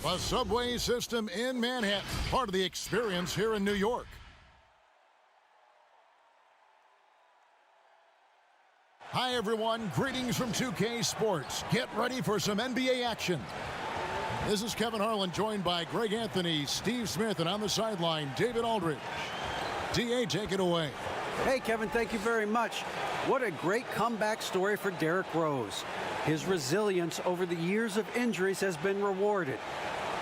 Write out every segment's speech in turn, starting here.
The subway system in Manhattan, part of the experience here in New York. Hi everyone, greetings from 2K Sports. Get ready for some NBA action. This is Kevin Harlan, joined by Greg Anthony, Steve Smith, and on the sideline, David Aldridge. DA, take it away. Hey Kevin, thank you very much. What a great comeback story for Derrick Rose. His resilience over the years of injuries has been rewarded.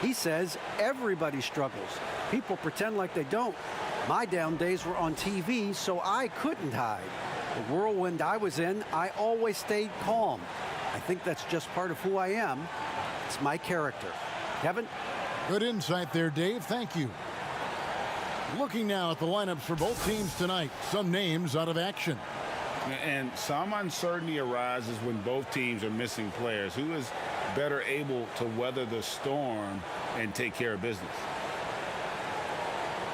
He says everybody struggles. People pretend like they don't. My down days were on TV, so I couldn't hide. The whirlwind I was in, I always stayed calm. I think that's just part of who I am. It's my character. Kevin? Good insight there, Dave. Thank you. Looking now at the lineups for both teams tonight. Some names out of action. And some uncertainty arises when both teams are missing players. Who is better able to weather the storm and take care of business?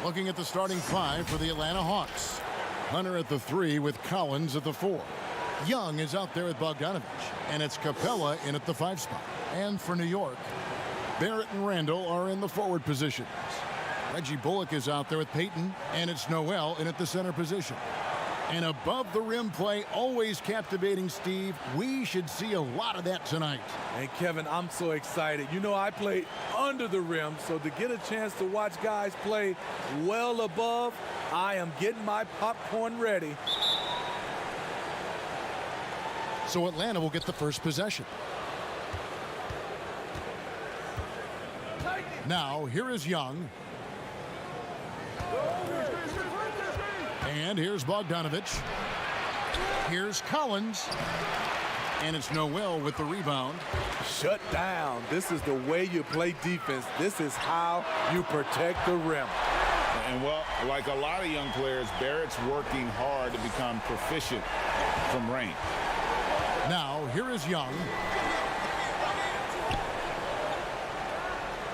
Looking at the starting five for the Atlanta Hawks. Hunter at the 3 with Collins at the 4. Young is out there with Bogdanovich, and it's Capella in at the 5 spot. And for New York, Barrett and Randall are in the forward positions. Reggie Bullock is out there with Payton, and it's Noel in at the center position. And above the rim play, always captivating, Steve. We should see a lot of that tonight. And Kevin, I'm so excited. You know, I played under the rim, so to get a chance to watch guys play well above, I am getting my popcorn ready. So Atlanta will get the first possession. Now, here is Young. And here's Bogdanovich. Here's Collins. And it's Noel with the rebound. Shut down. This is the way you play defense. This is how you protect the rim. And, well, like a lot of young players, Barrett's working hard to become proficient from range. Now, here is Young.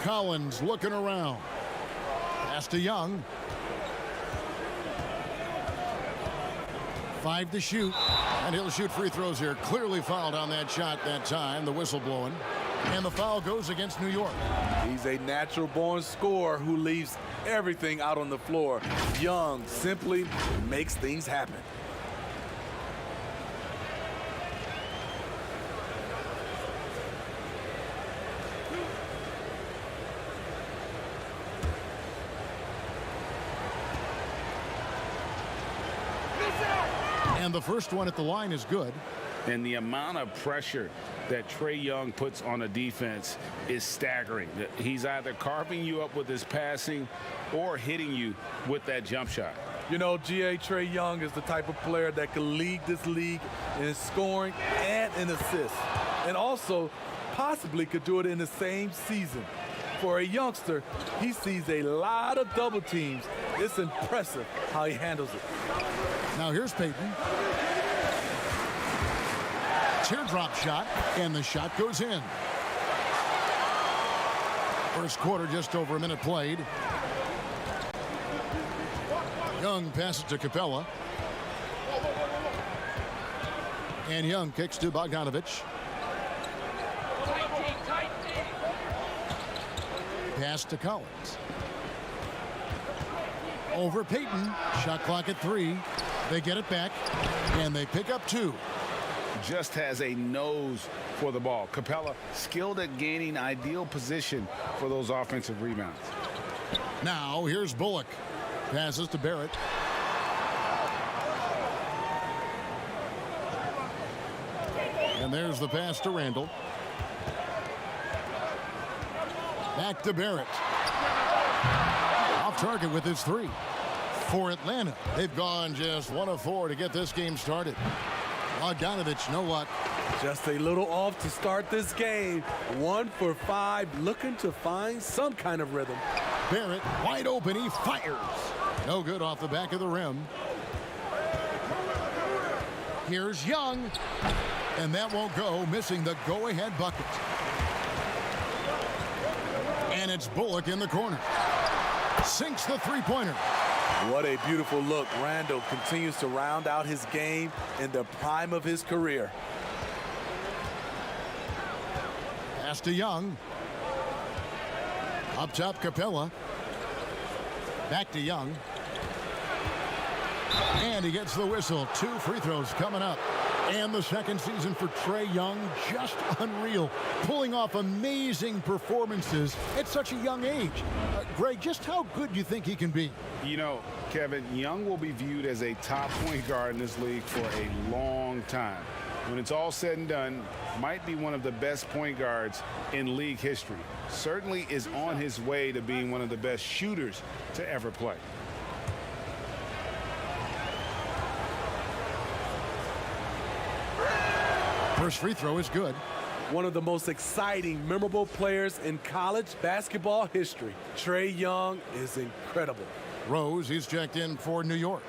Collins looking around. Pass to Young. 5 to shoot, and he'll shoot free throws here. Clearly fouled on that shot that time, the whistle blowing. And the foul goes against New York. He's a natural-born scorer who leaves everything out on the floor. Young simply makes things happen. And the first one at the line is good. And the amount of pressure that Trae Young puts on a defense is staggering. He's either carving you up with his passing or hitting you with that jump shot. You know, Trae Young is the type of player that can lead this league in scoring and in assists. And also possibly could do it in the same season. For a youngster, he sees a lot of double teams. It's impressive how he handles it. Now here's Payton. Teardrop shot, and the shot goes in. First quarter, just over a minute played. Young passes to Capella. And Young kicks to Bogdanovich. Pass to Collins. Over Payton. Shot clock at 3. They get it back, and they pick up 2. Just has a nose for the ball. Capella skilled at gaining ideal position for those offensive rebounds. Now here's Bullock. Passes to Barrett. And there's the pass to Randall. Back to Barrett. Off target with his 3. For Atlanta, they've gone just 1 of 4 to get this game started. Bogdanovich, no luck. Just a little off to start this game. 1 for 5, looking to find some kind of rhythm. Barrett, wide open, he fires. No good off the back of the rim. Here's Young, and that won't go, missing the go-ahead bucket. And it's Bullock in the corner. Sinks the three-pointer. What a beautiful look. Randall continues to round out his game in the prime of his career. Pass to Young. Up top, Capella. Back to Young. And he gets the whistle. 2 free throws coming up. And the second season for Trae Young, just unreal. Pulling off amazing performances at such a young age. Greg, just how good do you think he can be? You know, Kevin, Young will be viewed as a top point guard in this league for a long time. When it's all said and done, might be one of the best point guards in league history. Certainly is on his way to being one of the best shooters to ever play. First free throw is good. One of the most exciting, memorable players in college basketball history. Trae Young is incredible. Rose, he's checked in for New York.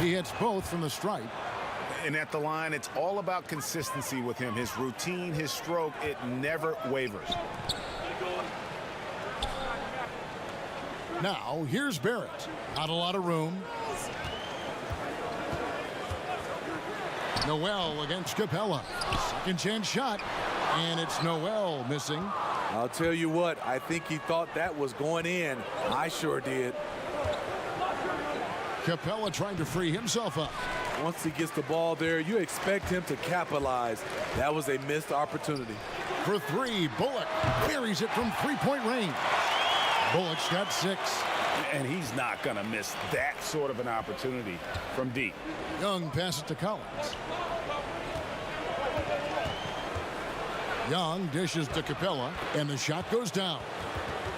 He hits both from the stripe. And at the line, it's all about consistency with him. His routine, his stroke, it never wavers. Now, here's Barrett. Not a lot of room. Noel against Capella. Second chance shot. And it's Noel missing. I'll tell you what, I think he thought that was going in. I sure did. Capella trying to free himself up. Once he gets the ball there, you expect him to capitalize. That was a missed opportunity. For 3, Bullock buries it from 3-point range. Bullock's got 6. And he's not going to miss that sort of an opportunity from deep. Young passes to Collins. Young dishes to Capella, and the shot goes down.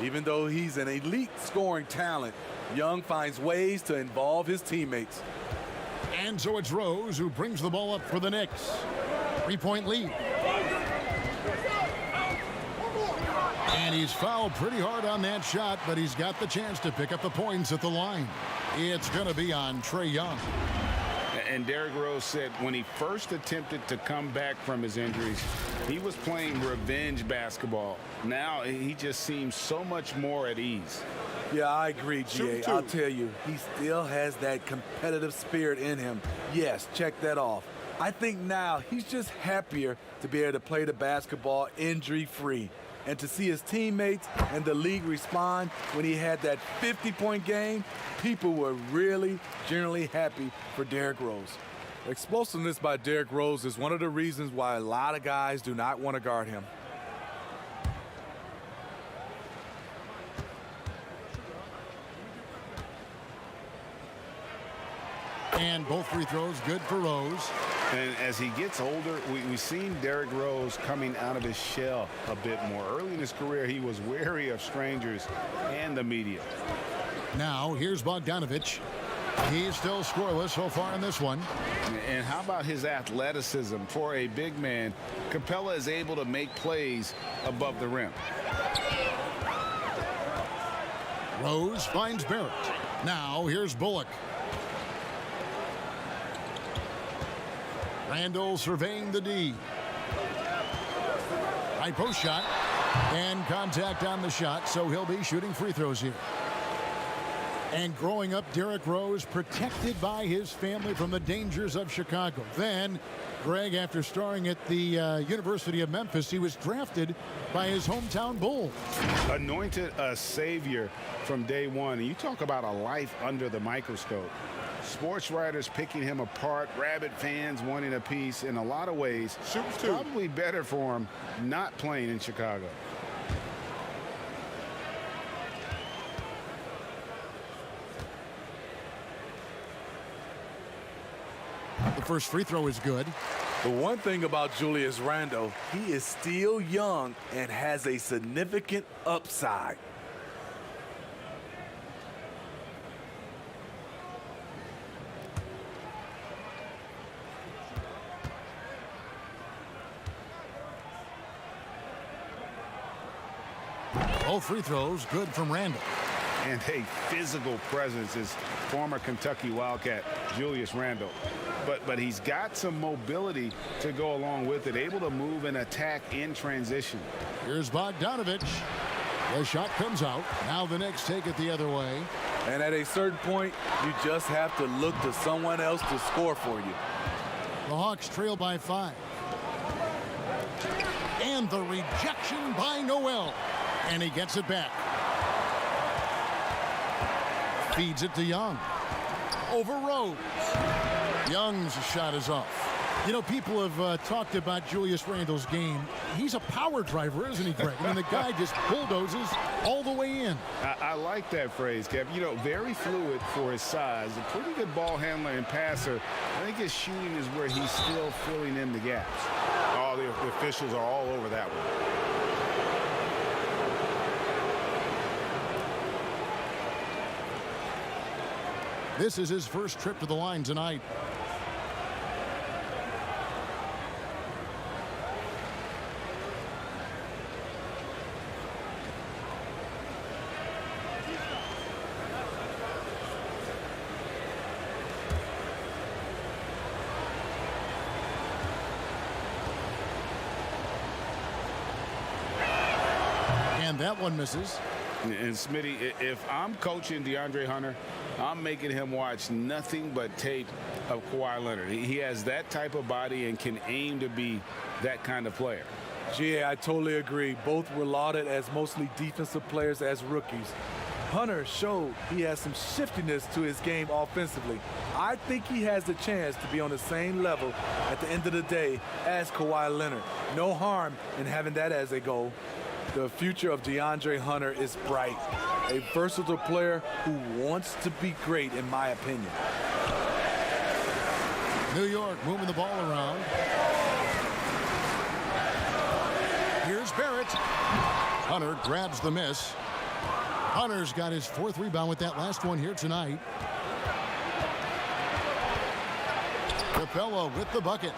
Even though he's an elite scoring talent, Young finds ways to involve his teammates. And so it's Rose who brings the ball up for the Knicks. 3-point lead. And he's fouled pretty hard on that shot, but he's got the chance to pick up the points at the line. It's going to be on Trae Young. And Derrick Rose said when he first attempted to come back from his injuries, he was playing revenge basketball. Now he just seems so much more at ease. Yeah, I agree, GA. I'll tell you, he still has that competitive spirit in him. Yes, check that off. I think now he's just happier to be able to play the basketball injury-free. And to see his teammates and the league respond when he had that 50-point game, people were really generally happy for Derrick Rose. Explosiveness by Derrick Rose is one of the reasons why a lot of guys do not want to guard him. And both free throws good for Rose. And as he gets older, we've seen Derrick Rose coming out of his shell a bit more. Early in his career, he was wary of strangers and the media. Now, here's Bogdanovich. He's still scoreless so far in this one. And how about his athleticism? For a big man, Capella is able to make plays above the rim. Rose finds Barrett. Now, here's Bullock. Randall surveying the D. High post shot. And contact on the shot, so he'll be shooting free throws here. And growing up, Derrick Rose protected by his family from the dangers of Chicago. Then, Greg, after starring at the University of Memphis, he was drafted by his hometown Bulls. Anointed a savior from day one. And you talk about a life under the microscope. Sports writers picking him apart, rabid fans wanting a piece. In a lot of ways, probably better for him not playing in Chicago. The first free throw is good. The one thing about Julius Randle, he is still young and has a significant upside. All free throws good from Randall. And a physical presence is former Kentucky Wildcat Julius Randle. But he's got some mobility to go along with it, able to move and attack in transition. Here's Bogdanovich. The shot comes out. Now the Knicks take it the other way. And at a certain point, you just have to look to someone else to score for you. The Hawks trail by 5. And the rejection by Noel. And he gets it back. Feeds it to Young. Over Rose. Young's shot is off. You know, people have talked about Julius Randle's game. He's a power driver, isn't he, Greg? I mean, the guy just bulldozes all the way in. I like that phrase, Kev. You know, very fluid for his size. A pretty good ball handler and passer. I think his shooting is where he's still filling in the gaps. Oh, the officials are all over that one. This is his first trip to the line tonight. And that one misses. And Smitty, if I'm coaching DeAndre Hunter, I'm making him watch nothing but tape of Kawhi Leonard. He has that type of body and can aim to be that kind of player. Yeah, I totally agree. Both were lauded as mostly defensive players as rookies. Hunter showed he has some shiftiness to his game offensively. I think he has the chance to be on the same level at the end of the day as Kawhi Leonard. No harm in having that as a goal. The future of DeAndre Hunter is bright. A versatile player who wants to be great, in my opinion. New York moving the ball around. Here's Barrett. Hunter grabs the miss. Hunter's got his fourth rebound with that last one here tonight. Capella with the bucket.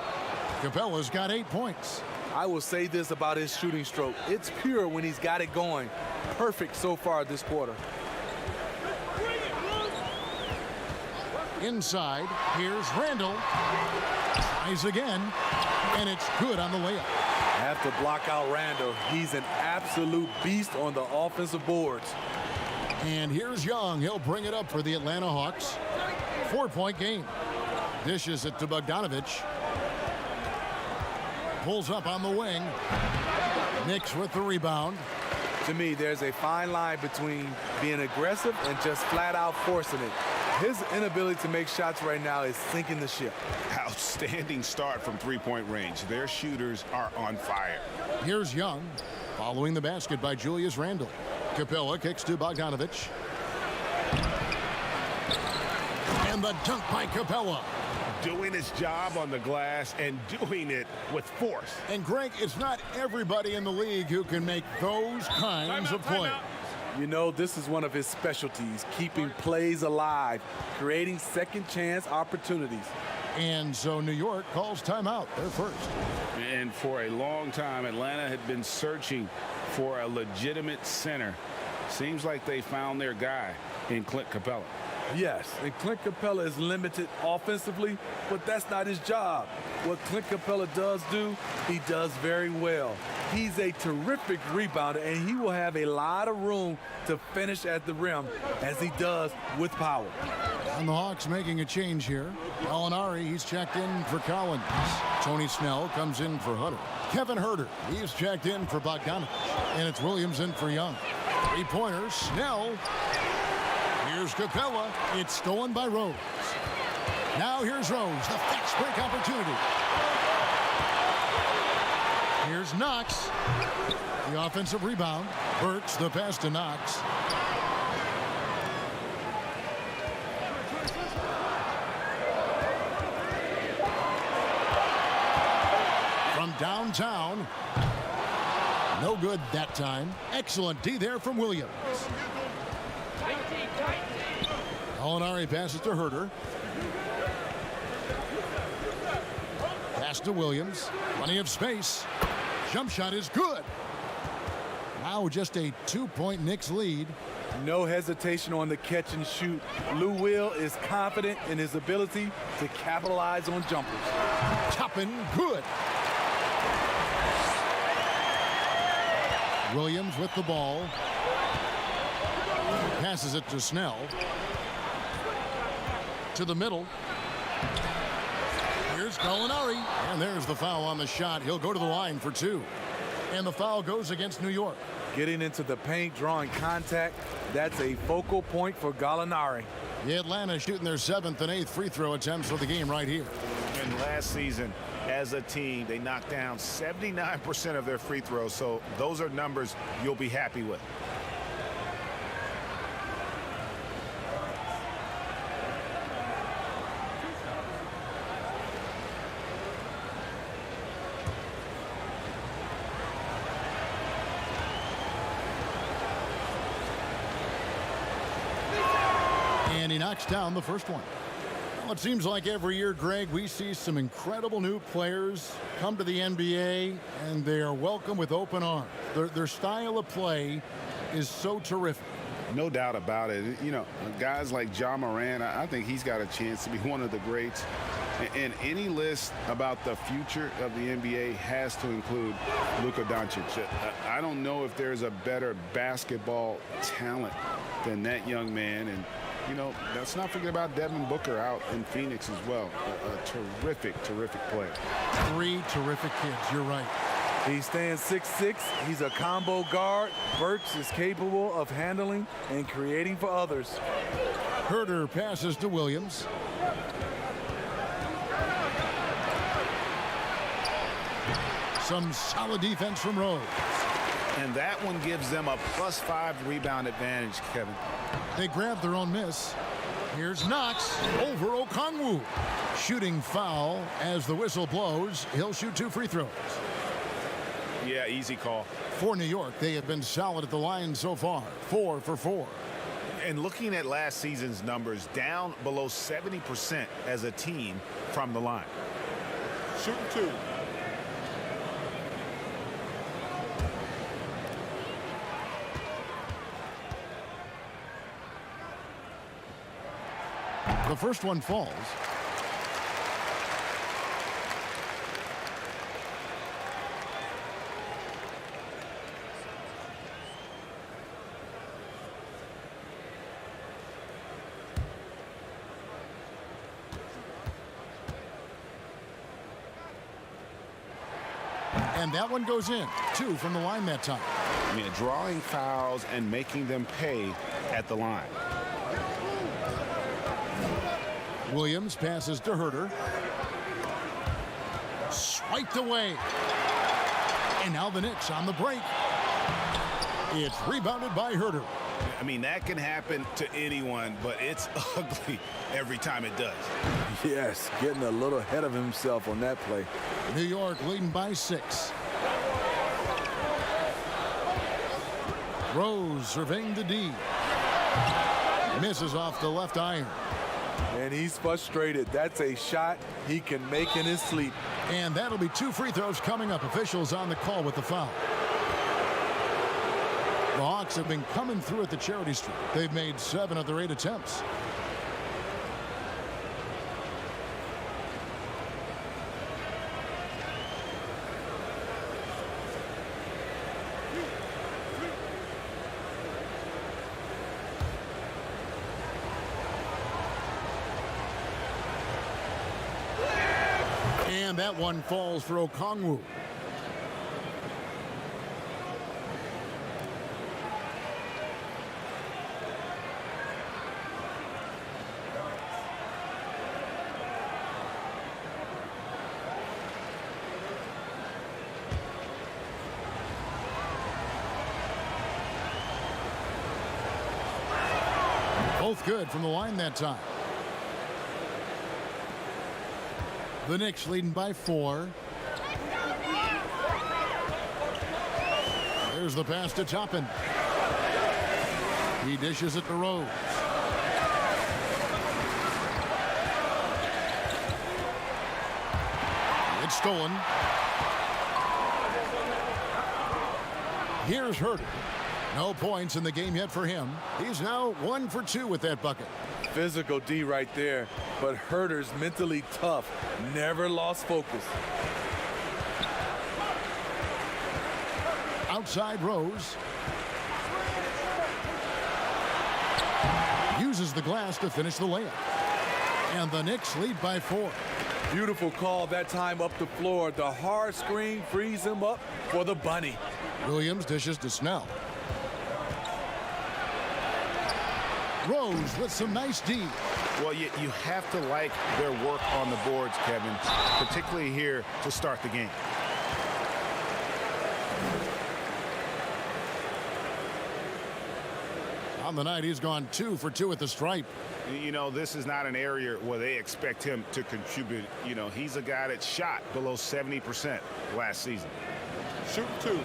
Capella's got 8 points. I will say this about his shooting stroke. It's pure when he's got it going. Perfect so far this quarter. Inside, here's Randle. Tries again, and it's good on the layup. I have to block out Randle. He's an absolute beast on the offensive boards. And here's Young. He'll bring it up for the Atlanta Hawks. 4-point game. Dishes it to Bogdanovich. Pulls up on the wing. Knicks with the rebound. To me, there's a fine line between being aggressive and just flat out forcing it. His inability to make shots right now is sinking the ship. Outstanding start from three-point range. Their shooters are on fire. Here's Young, following the basket by Julius Randle. Capella kicks to Bogdanovich. And the dunk by Capella. Doing his job on the glass and doing it with force. And Greg, it's not everybody in the league who can make those kinds of plays. You know, this is one of his specialties, keeping plays alive, creating second chance opportunities. And so New York calls timeout. They're first. And for a long time, Atlanta had been searching for a legitimate center. Seems like they found their guy in Clint Capella. Yes, and Clint Capella is limited offensively, but that's not his job. What Clint Capella does do, he does very well. He's a terrific rebounder, and he will have a lot of room to finish at the rim, as he does with power. And the Hawks making a change here. Gallinari, he's checked in for Collins. Tony Snell comes in for Hunter. Kevin Huerter, he's checked in for Bogdanovich. And it's Williams in for Young. Three-pointers, Snell. Here's Capella. It's stolen by Rose. Now here's Rose, the fast break opportunity. Here's Knox. The offensive rebound. Burks, the pass to Knox. From downtown. No good that time. Excellent D there from Williams. Gallinari passes to Huerter. Pass to Williams. Plenty of space. Jump shot is good. Now just a 2-point Knicks lead. No hesitation on the catch and shoot. Lou Will is confident in his ability to capitalize on jumpers. Toppin, good. Williams with the ball. Passes it to Snell. To the middle. Here's Gallinari. And there's the foul on the shot. He'll go to the line for 2. And the foul goes against New York. Getting into the paint, drawing contact, that's a focal point for Gallinari. The Atlanta shooting their 7th and 8th free throw attempts for the game right here. And last season, as a team, they knocked down 79% of their free throws, so those are numbers you'll be happy with. And he knocks down the first one. Well, it seems like every year, Greg, we see some incredible new players come to the NBA, and they are welcome with open arms. Their style of play is so terrific. No doubt about it. You know, guys like Ja Morant, I think he's got a chance to be one of the greats. And any list about the future of the NBA has to include Luka Doncic. I don't know if there's a better basketball talent than that young man. And you know, let's not forget about Devin Booker out in Phoenix as well. A terrific player. 3 terrific kids, you're right. He stands 6'6". He's a combo guard. Burks is capable of handling and creating for others. Herter passes to Williams. Some solid defense from Rose. And that one gives them a +5 rebound advantage, Kevin. They grab their own miss. Here's Knox over Okongwu. Shooting foul as the whistle blows. He'll shoot 2 free throws. Yeah, easy call. For New York, they have been solid at the line so far. 4 for 4. And looking at last season's numbers, down below 70% as a team from the line. Shooting 2. The first one falls. And that one goes in. 2 from the line that time. I mean, drawing fouls and making them pay at the line. Williams passes to Herter. Swiped away. And now the Knicks on the break. It's rebounded by Herter. I mean, that can happen to anyone, but it's ugly every time it does. Yes, getting a little ahead of himself on that play. New York leading by 6. Rose surveying the D. Misses off the left iron. And he's frustrated. That's a shot he can make in his sleep. And that'll be 2 free throws coming up. Officials on the call with the foul. The Hawks have been coming through at the charity stripe. They've made 7 of their 8 attempts. And that one falls for Okongwu. Both good from the line that time. The Knicks leading by 4. There's the pass to Toppin. He dishes it to Rose. It's stolen. Here's Herter. No points in the game yet for him. He's now 1 for 2 with that bucket. Physical D right there, but Herter's mentally tough. Never lost focus. Outside Rose. Uses the glass to finish the layup. And the Knicks lead by 4. Beautiful call that time up the floor. The hard screen frees him up for the bunny. Williams dishes to Snell. Rose with some nice D. Well, you have to like their work on the boards, Kevin, particularly here to start the game. On the night, he's gone 2 for 2 at the stripe. You know, this is not an area where they expect him to contribute. You know, he's a guy that shot below 70% last season. Shooting 2.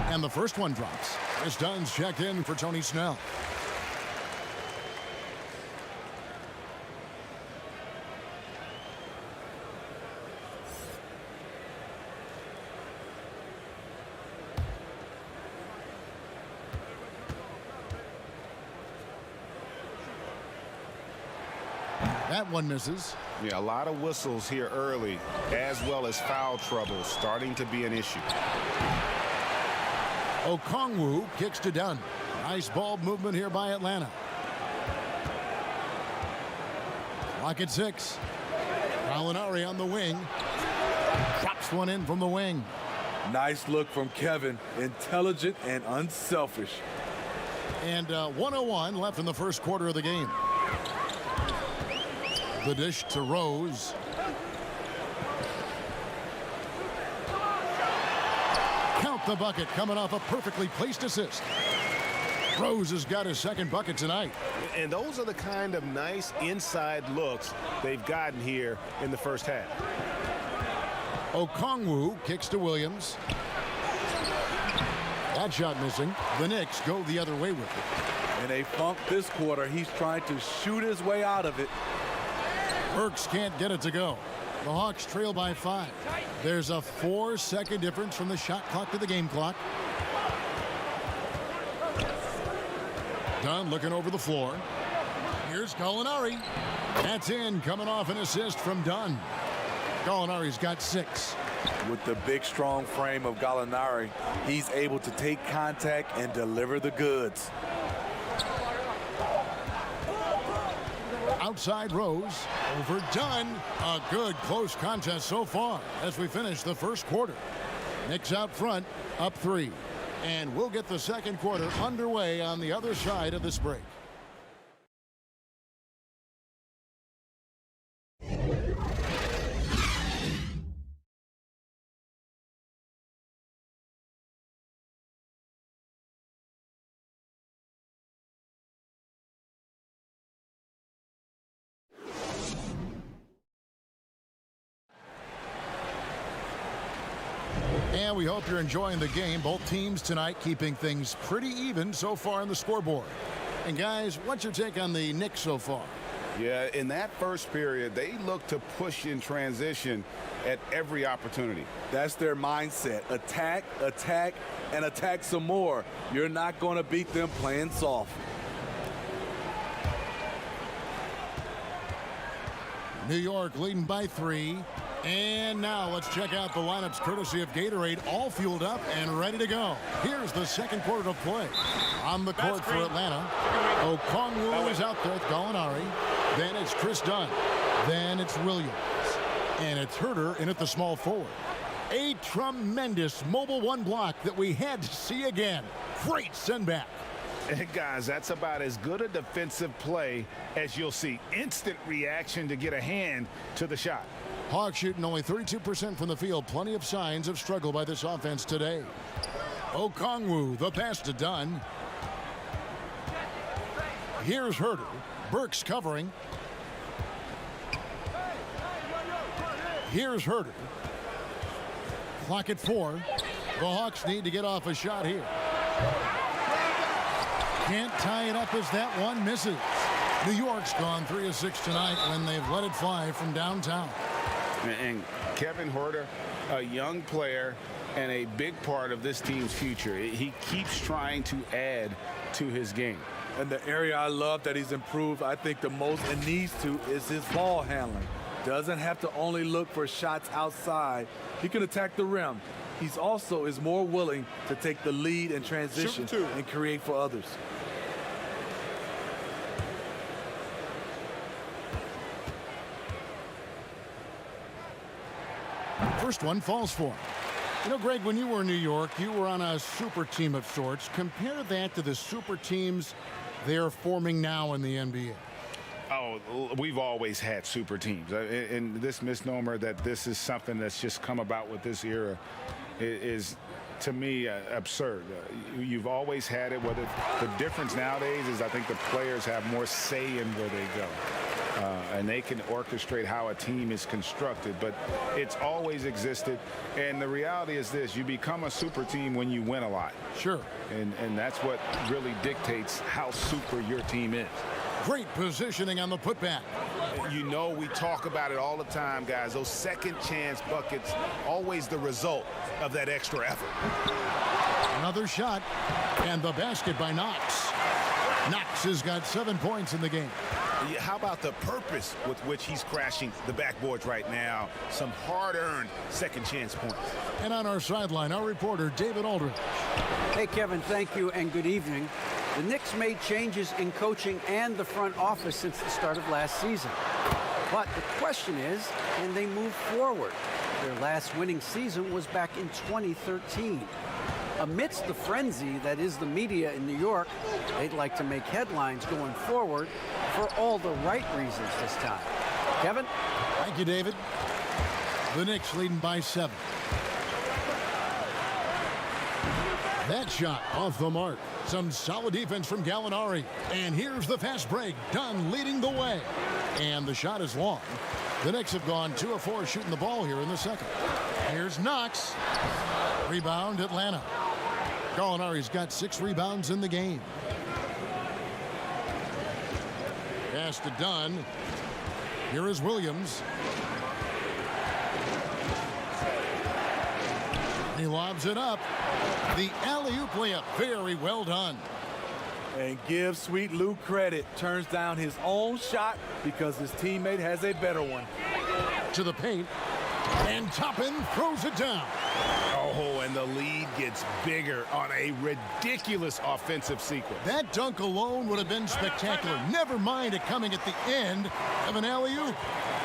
And the first one drops. Chris Dunn's checked in for Tony Snell. That one misses. Yeah, a lot of whistles here early, as well as foul trouble starting to be an issue. Okongwu kicks to Dunn. Nice ball movement here by Atlanta. Clock at 6. Gallinari on the wing. Drops one in from the wing. Nice look from Kevin. Intelligent and unselfish. And 1:01 left in the first quarter of the game. The dish to Rose. Count the bucket, coming off a perfectly placed assist. Rose has got his second bucket tonight. And those are the kind of nice inside looks they've gotten here in the first half. Okongwu kicks to Williams. That shot missing. The Knicks go the other way with it. In a funk this quarter, he's trying to shoot his way out of it. Burks can't get it to go. The Hawks trail by 5. There's a 4-second difference from the shot clock to the game clock. Dunn looking over the floor. Here's Gallinari. That's in, coming off an assist from Dunn. Gallinari's got 6. With the big, strong frame of Gallinari, he's able to take contact and deliver the goods. Outside Rose, over Dunn. A good close contest so far as we finish the first quarter. Knicks out front, up 3. And we'll get the second quarter underway on the other side of this break. And we hope you're enjoying the game. Both teams tonight keeping things pretty even so far on the scoreboard. And guys, what's your take on the Knicks so far? Yeah, in that first period, they look to push in transition at every opportunity. That's their mindset. Attack, attack, and attack some more. You're not going to beat them playing soft. New York leading by 3. And now let's check out the lineups courtesy of Gatorade, all fueled up and ready to go. Here's the second quarter of play. On the court for Atlanta, Okongwu is out there with Gallinari. Then it's Chris Dunn. Then it's Williams. And it's Herter in at the small forward. A tremendous mobile one block that we had to see again. Great send back. And guys, that's about as good a defensive play as you'll see. Instant reaction to get a hand to the shot. Hawks shooting only 32% from the field. Plenty of signs of struggle by this offense today. Okongwu, the pass to Dunn. Here's Herter. Burks covering. Here's Herter. Clock at 4. The Hawks need to get off a shot here. Can't tie it up as that one misses. New York's gone 3 of 6 tonight when they've let it fly from downtown. And Kevin Herter, a young player and a big part of this team's future. He keeps trying to add to his game. And the area I love that he's improved, I think the most and needs to, is his ball handling. Doesn't have to only look for shots outside. He can attack the rim. He's also is more willing to take the lead in transition and create for others. First one falls for him. You know, Greg, when you were in New York, you were on a super team of sorts. Compare that to the super teams they're forming now in the NBA. Oh, we've always had super teams. And this misnomer that this is something that's just come about with this era is to me, absurd. You've always had it. Whether the difference nowadays is I think the players have more say in where they go. And they can orchestrate how a team is constructed, but it's always existed. And the reality is this: you become a super team when you win a lot. Sure. And that's what really dictates how super your team is. Great positioning on the putback. You know, we talk about it all the time, guys. Those second chance buckets, always the result of that extra effort. Another shot, and the basket by Knox. Knox has got 7 points in the game. Yeah, how about the purpose with which he's crashing the backboards right now? Some hard-earned second chance points. And on our sideline, our reporter, David Aldridge. Hey, Kevin, thank you and good evening. The Knicks made changes in coaching and the front office since the start of last season. But the question is, can they move forward? Their last winning season was back in 2013. Amidst the frenzy that is the media in New York, they'd like to make headlines going forward for all the right reasons this time. Kevin? Thank you, David. The Knicks leading by 7. That shot off the mark. Some solid defense from Gallinari. And here's the fast break. Dunn leading the way. And the shot is long. The Knicks have gone 2 of 4 shooting the ball here in the second. Here's Knox. Rebound, Atlanta. Gallinari's got 6 rebounds in the game. Pass to Dunn. Here is Williams. He lobs it up. The alley-oop layup, very well done. And give Sweet Lou credit. Turns down his own shot because his teammate has a better one. To the paint. And Toppin throws it down. Oh, and the lead gets bigger on a ridiculous offensive sequence. That dunk alone would have been spectacular. Never mind it coming at the end of an alley-oop.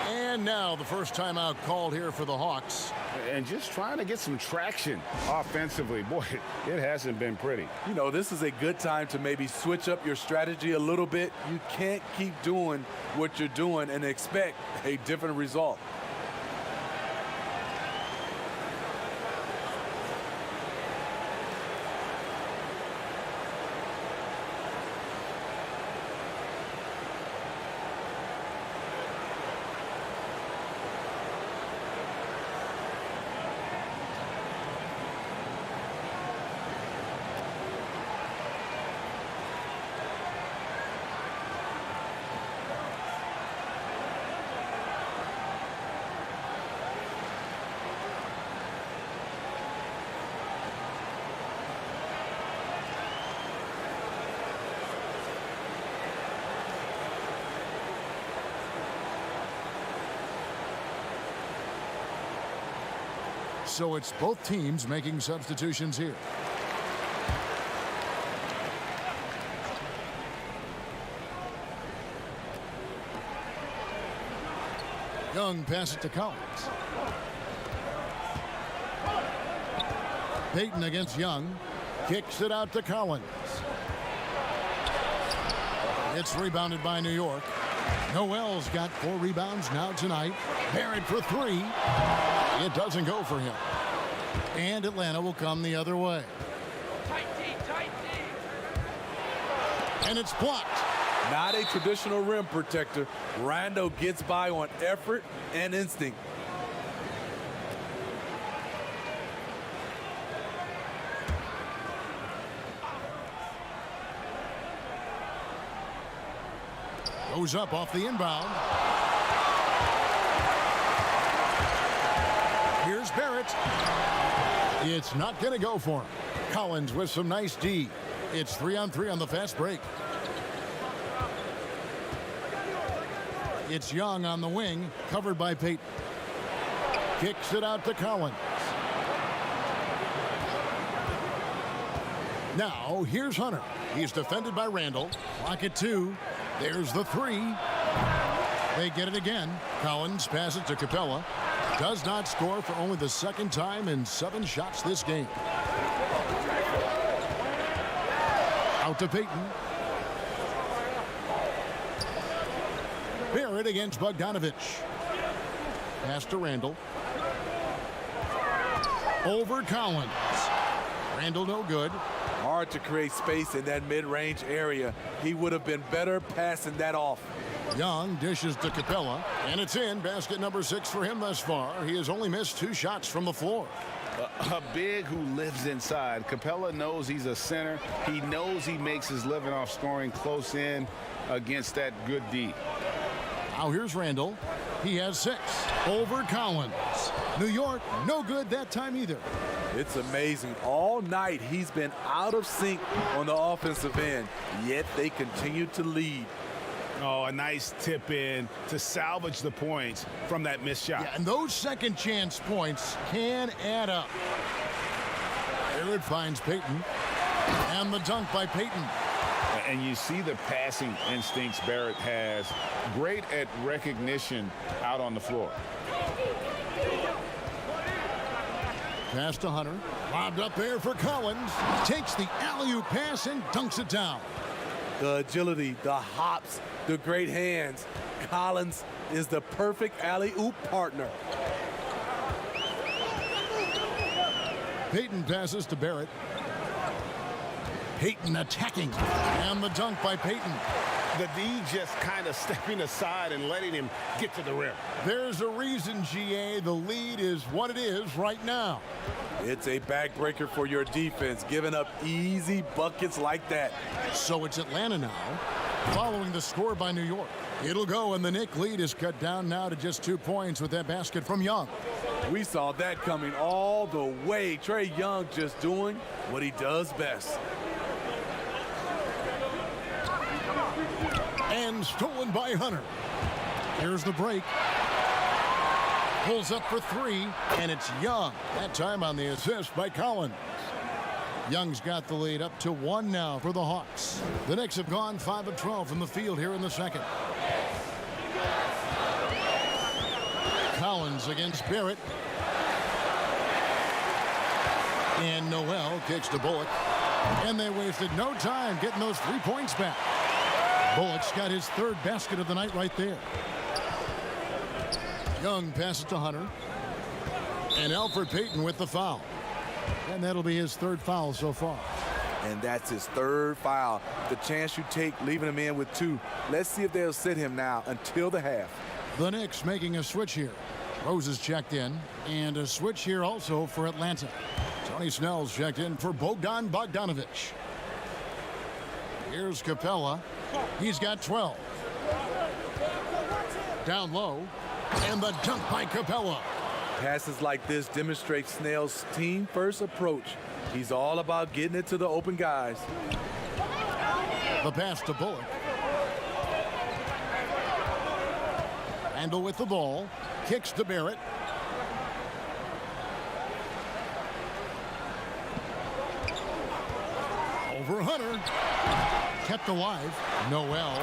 And now the first timeout called here for the Hawks. And just trying to get some traction offensively. Boy, it hasn't been pretty. You know, this is a good time to maybe switch up your strategy a little bit. You can't keep doing what you're doing and expect a different result. So it's both teams making substitutions here. Young passes it to Collins. Payton against Young. Kicks it out to Collins. It's rebounded by New York. Noel's got 4 rebounds now tonight. Barrett for 3. It doesn't go for him. And Atlanta will come the other way. Tight D. And it's blocked. Not a traditional rim protector. Rondo gets by on effort and instinct. Goes up off the inbound. Here's Barrett. It's not going to go for him. Collins with some nice D. It's 3-on-3 on the fast break. It's Young on the wing, covered by Payton. Kicks it out to Collins. Now, here's Hunter. He's defended by Randall. Clock at 2. There's the 3. They get it again. Collins passes to Capella. Does not score for only the second time in 7 shots this game. Out to Payton. Barrett against Bogdanovich. Pass to Randall. Over Collins. Randall no good. Hard to create space in that mid-range area. He would have been better passing that off. Young dishes to Capella, and it's in. Basket number 6 for him thus far. He has only missed 2 shots from the floor. A big who lives inside. Capella knows he's a center. He knows he makes his living off scoring close in against that good D. Now here's Randall. He has 6. Over Collins. New York, no good that time either. It's amazing. All night he's been out of sync on the offensive end, yet they continue to lead. Oh, a nice tip in to salvage the points from that missed shot. Yeah, and those second chance points can add up. Barrett finds Payton. And the dunk by Payton. And you see the passing instincts Barrett has. Great at recognition out on the floor. Pass to Hunter. Lobbed up there for Collins. Takes the alley-oop pass and dunks it down. The agility, the hops, the great hands. Collins is the perfect alley-oop partner. Payton passes to Barrett. Payton attacking. And the dunk by Payton. The D just kind of stepping aside and letting him get to the rim. There's a reason, GA, the lead is what it is right now. It's a backbreaker for your defense, giving up easy buckets like that. So it's Atlanta now, following the score by New York. It'll go, and the Knicks lead is cut down now to just 2 points with that basket from Young. We saw that coming all the way. Trae Young just doing what he does best. And stolen by Hunter. Here's the break. Pulls up for 3, and it's Young. That time on the assist by Collins. Young's got the lead up to 1 now for the Hawks. The Knicks have gone 5 of 12 from the field here in the second. Collins against Barrett. And Noel kicks to Bullock. And they wasted no time getting those 3 points back. Bullock's got his 3rd basket of the night right there. Young passes to Hunter. And Elfrid Payton with the foul. And that'll be his 3rd foul so far. And that's his 3rd foul. The chance you take leaving him in with 2. Let's see if they'll sit him now until the half. The Knicks making a switch here. Rose is checked in. And a switch here also for Atlanta. Tony Snell's checked in for Bogdan Bogdanovich. Here's Capella. He's got 12. Down low. And the dunk by Capella. Passes like this demonstrate Snell's team-first approach. He's all about getting it to the open guys. The pass to Bullock. Randall with the ball. Kicks to Barrett. Over Hunter. Kept alive. Noel.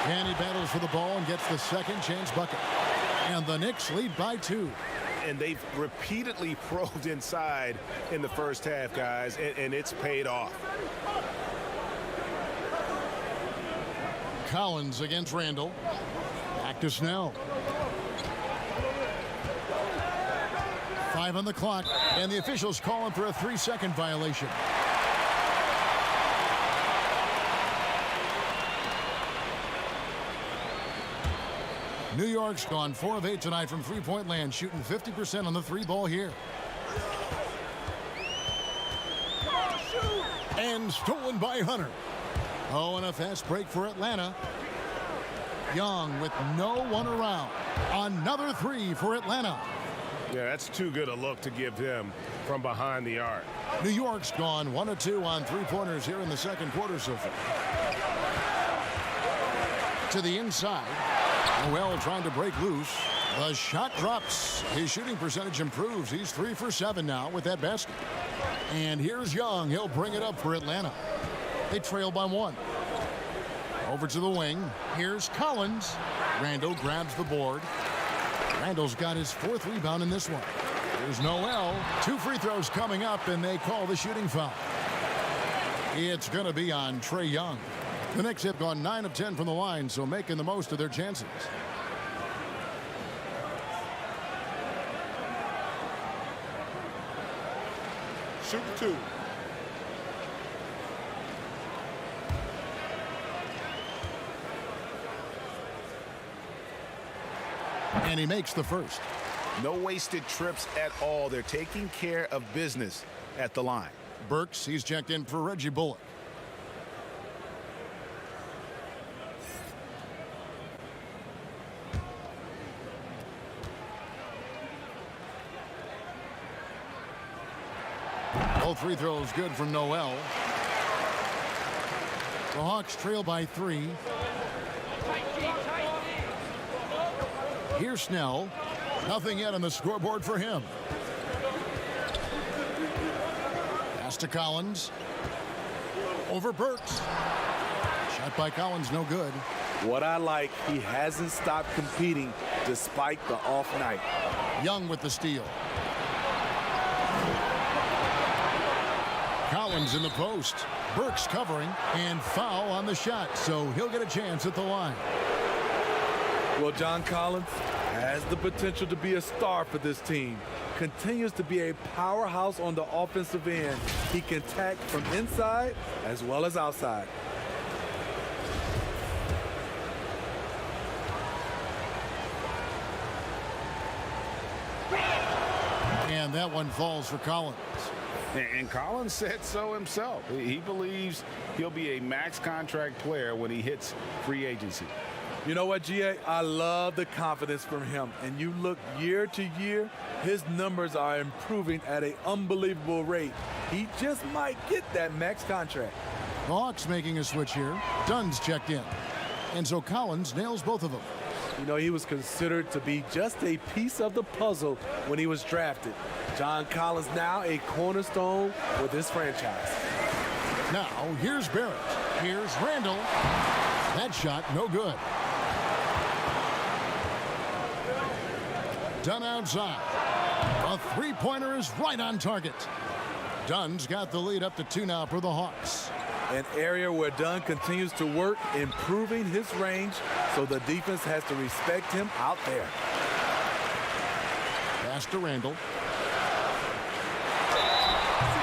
And he battles for the ball and gets the second chance bucket. And the Knicks lead by 2. And they've repeatedly probed inside in the first half, guys, and it's paid off. Collins against Randall. Back to Snell. 5 on the clock, and the officials calling for a 3-second violation. New York's gone 4 of 8 tonight from three-point land, shooting 50% on the 3-ball here. And stolen by Hunter. Oh, and a fast break for Atlanta. Young with no one around. Another 3 for Atlanta. Yeah, that's too good a look to give him from behind the arc. New York's gone 1 of 2 on 3-pointers here in the second quarter so far. To the inside. Noel trying to break loose. The shot drops. His shooting percentage improves. He's 3 for 7 now with that basket. And here's Young. He'll bring it up for Atlanta. They trail by 1. Over to the wing. Here's Collins. Randall grabs the board. Randall's got his 4th rebound in this one. Here's Noel. 2 free throws coming up, and they call the shooting foul. It's going to be on Trae Young. The Knicks have gone 9 of 10 from the line, so making the most of their chances. Shooting 2. And he makes the first. No wasted trips at all. They're taking care of business at the line. Burks, he's checked in for Reggie Bullock. Both free throws good from Noel. The Hawks trail by 3. Here's Snell. Nothing yet on the scoreboard for him. Pass to Collins. Over Burks. Shot by Collins, no good. What I like, he hasn't stopped competing despite the off night. Young with the steal. Collins in the post. Burks covering, and foul on the shot, so he'll get a chance at the line. Well, John Collins has the potential to be a star for this team. Continues to be a powerhouse on the offensive end. He can attack from inside as well as outside. And that one falls for Collins. And Collins said so himself. He believes he'll be a max contract player when he hits free agency. You know what, GA? I love the confidence from him. And you look year to year, his numbers are improving at an unbelievable rate. He just might get that max contract. The Hawks making a switch here. Dunn's checked in. And so Collins nails both of them. You know, he was considered to be just a piece of the puzzle when he was drafted. John Collins now a cornerstone with this franchise. Now, here's Barrett. Here's Randall. That shot, no good. Dunn outside. A three-pointer is right on target. Dunn's got the lead up to 2 now for the Hawks. An area where Dunn continues to work, improving his range, so the defense has to respect him out there. Pass to Randall.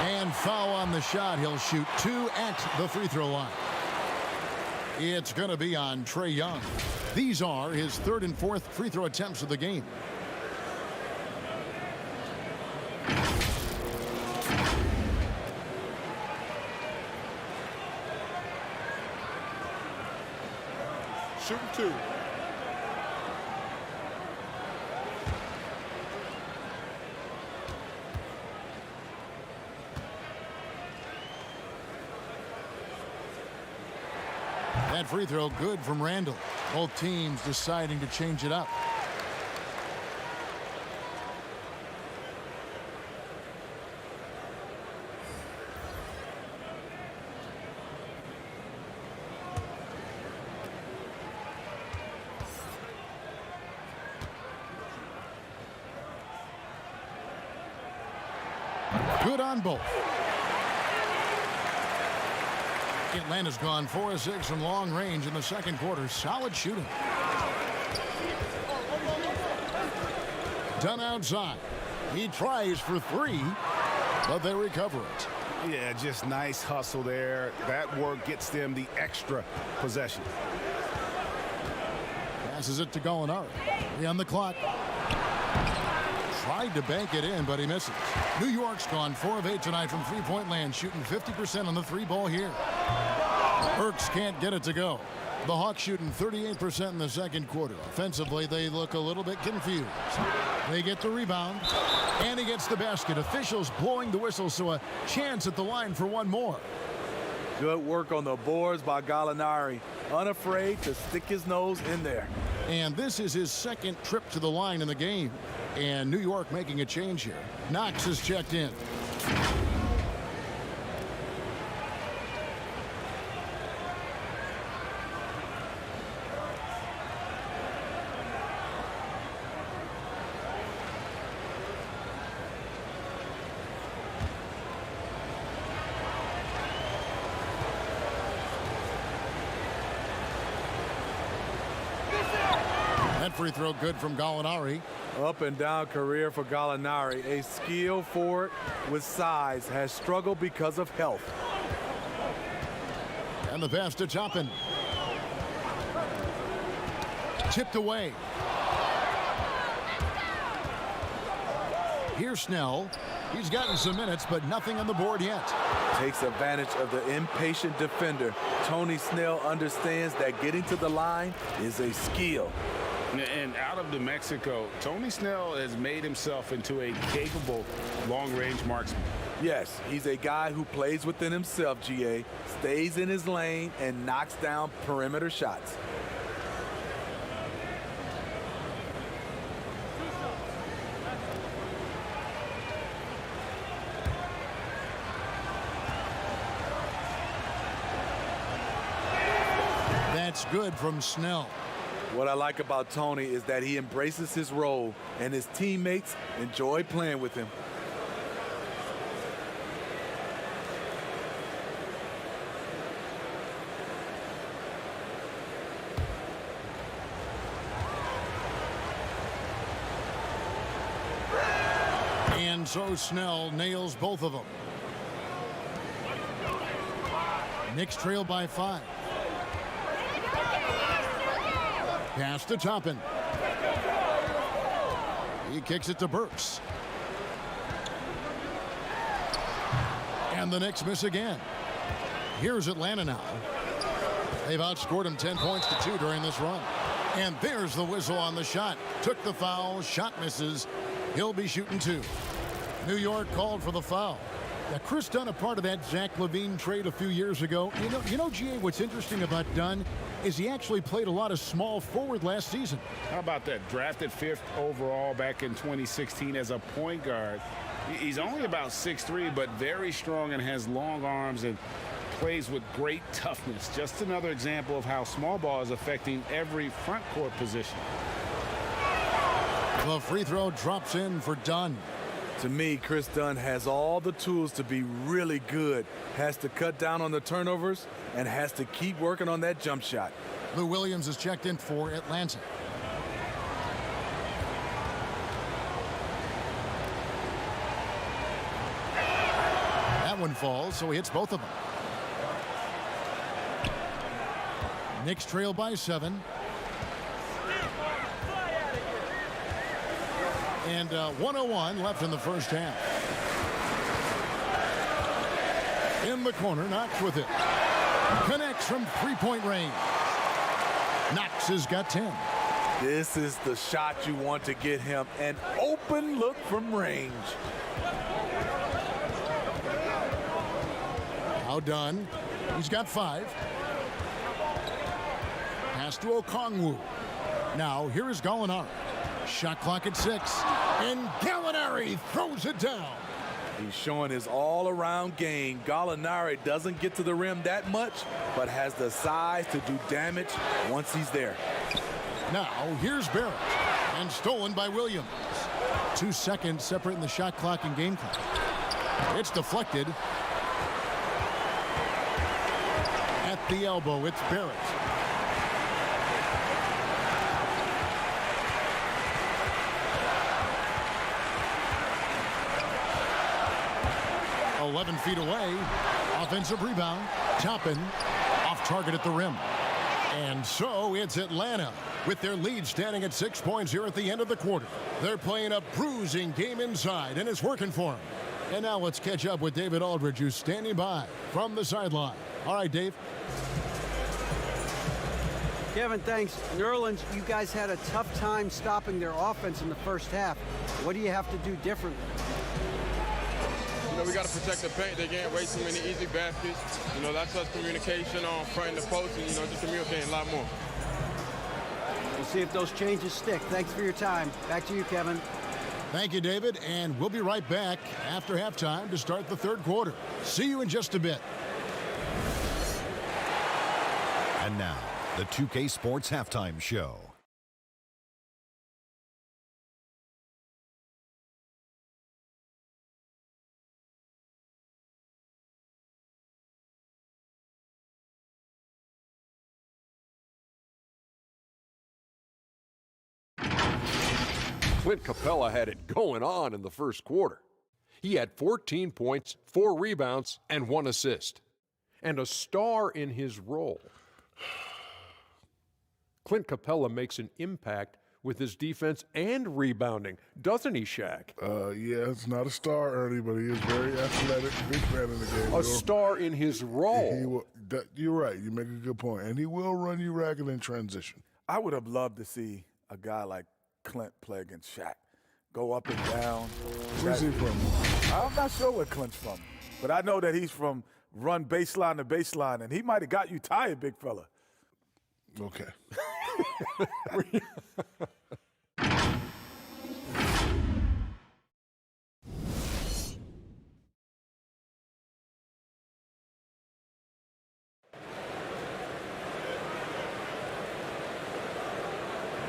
And foul on the shot. He'll shoot 2 at the free throw line. It's going to be on Trae Young. These are his 3rd and 4th free throw attempts of the game. Shooting 2. That free throw good from Randall. Both teams deciding to change it up. Good on both. Atlanta's gone 4 of 6 from long range in the second quarter. Solid shooting. Dunn outside. He tries for 3, but they recover it. Yeah, just nice hustle there. That work gets them the extra possession. Passes it to Gallinari. 3 on the clock. Tried to bank it in, but he misses. New York's gone 4 of 8 tonight from three-point land, shooting 50% on the 3-ball here. Burks can't get it to go. The Hawks shooting 38% in the second quarter. Offensively, they look a little bit confused. They get the rebound, and he gets the basket. Officials blowing the whistle, so a chance at the line for one more. Good work on the boards by Gallinari. Unafraid to stick his nose in there. And this is his second trip to the line in the game. And New York making a change here. Knox is checked in. That free throw good from Gallinari. Up and down career for Gallinari. A skilled forward with size, has struggled because of health. And the pass to Toppin. Tipped away. Here's Snell. He's gotten some minutes, but nothing on the board yet. Takes advantage of the impatient defender. Tony Snell understands that getting to the line is a skill. And out of New Mexico, Tony Snell has made himself into a capable long-range marksman. Yes, he's a guy who plays within himself, GA, stays in his lane, and knocks down perimeter shots. That's good from Snell. What I like about Tony is that he embraces his role, and his teammates enjoy playing with him. And so Snell nails both of them. Knicks trail by 5. Pass to Toppin. He kicks it to Burks. And the Knicks miss again. Here's Atlanta now. They've outscored him 10 points to 2 during this run. And there's the whistle on the shot. Took the foul. Shot misses. He'll be shooting 2. New York called for the foul. Now, Chris Dunn, a part of that Zach LaVine trade a few years ago. You know, GA, what's interesting about Dunn is he actually played a lot of small forward last season. How about that? Drafted 5th overall back in 2016 as a point guard. He's only about 6'3", but very strong and has long arms and plays with great toughness. Just another example of how small ball is affecting every front court position. The free throw drops in for Dunn. To me, Chris Dunn has all the tools to be really good. Has to cut down on the turnovers and has to keep working on that jump shot. Lou Williams is checked in for Atlanta. That one falls, so he hits both of them. Knicks trail by 7. And 1:01 left in the first half. In the corner, Knox with it. Connects from three-point range. Knox has got 10. This is the shot you want to get him. An open look from range. Now done. He's got 5. Pass to Okongwu. Now here is Gallinari. Shot clock at 6. And Gallinari throws it down. He's showing his all-around game. Gallinari doesn't get to the rim that much, but has the size to do damage once he's there. Now here's Barrett. And stolen by Williams. 2 seconds separating the shot clock and game clock. It's deflected. At the elbow, it's Barrett. .11 feet away. Offensive rebound. Toppin off target at the rim. And so it's Atlanta with their lead standing at 6 points here at the end of the quarter. They're playing a bruising game inside, and it's working for them. And now let's catch up with David Aldridge, who's standing by from the sideline. All right, Dave. Kevin, thanks. New Orleans, you guys had a tough time stopping their offense in the first half. What do you have to do differently? You know, we got to protect the paint. They can't waste too many easy baskets. You know, that's us communication on front and the post and, you know, just communicating a lot more. We'll see if those changes stick. Thanks for your time. Back to you, Kevin. Thank you, David, and we'll be right back after halftime to start the third quarter. See you in just a bit. And now, the 2K Sports Halftime Show. Clint Capella had it going on in the first quarter. He had 14 points, 4 rebounds, and 1 assist. And a star in his role. Clint Capella makes an impact with his defense and rebounding, doesn't he, Shaq? Yeah, it's not a star, Ernie, but he is very athletic, big man in the game. A star in his role. You're right. You make a good point. And he will run you ragged in transition. I would have loved to see a guy like Clint play against Shaq. Go up and down. Where's he from? I'm not sure where Clint's from, but I know that he's from run baseline to baseline, and he might have got you tired, big fella. Okay.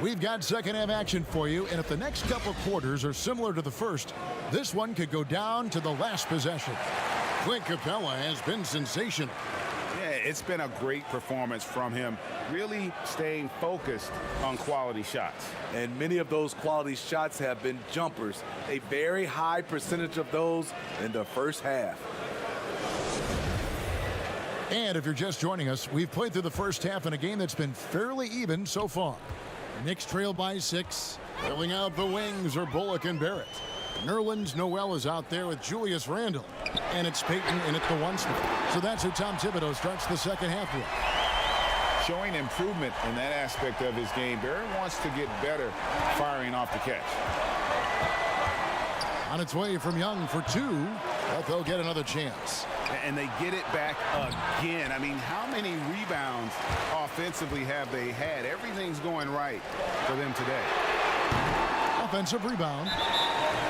We've got second half action for you, and if the next couple quarters are similar to the first, this one could go down to the last possession. Clint Capella has been sensational. Yeah, it's been a great performance from him, really staying focused on quality shots. And many of those quality shots have been jumpers. A very high percentage of those in the first half. And if you're just joining us, we've played through the first half in a game that's been fairly even so far. Knicks trail by 6. Filling out the wings are Bullock and Barrett. Nerlens Noel is out there with Julius Randle. And it's Payton in at the 1 spot. So that's who Tom Thibodeau starts the second half with. Showing improvement in that aspect of his game. Barrett wants to get better firing off the catch. On its way from Young for 2, but they'll get another chance. And they get it back again. I mean, how many rebounds offensively have they had? Everything's going right for them today. Offensive rebound.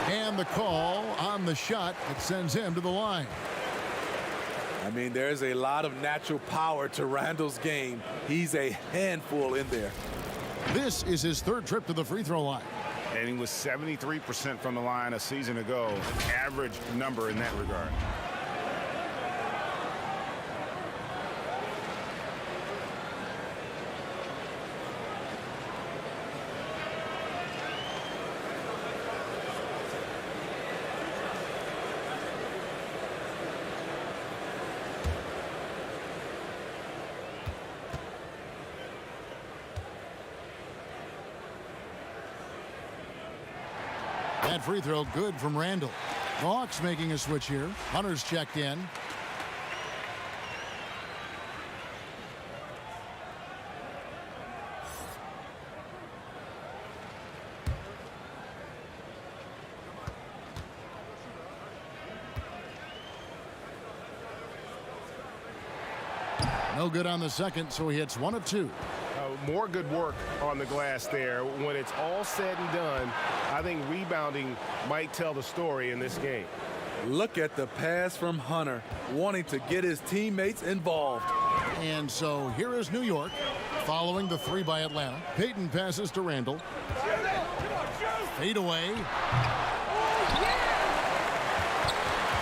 And the call on the shot that sends him to the line. I mean, there's a lot of natural power to Randle's game. He's a handful in there. This is his third trip to the free throw line. And he was 73% from the line a season ago. An average number in that regard. That free throw good from Randle. The Hawks making a switch here. Hunter's checked in. No good on the second, so he hits 1 of 2. More good work on the glass there. When it's all said and done, I think rebounding might tell the story in this game. Look at the pass from Hunter, wanting to get his teammates involved. And so here is New York, following the 3 by Atlanta. Payton passes to Randle. Fade away.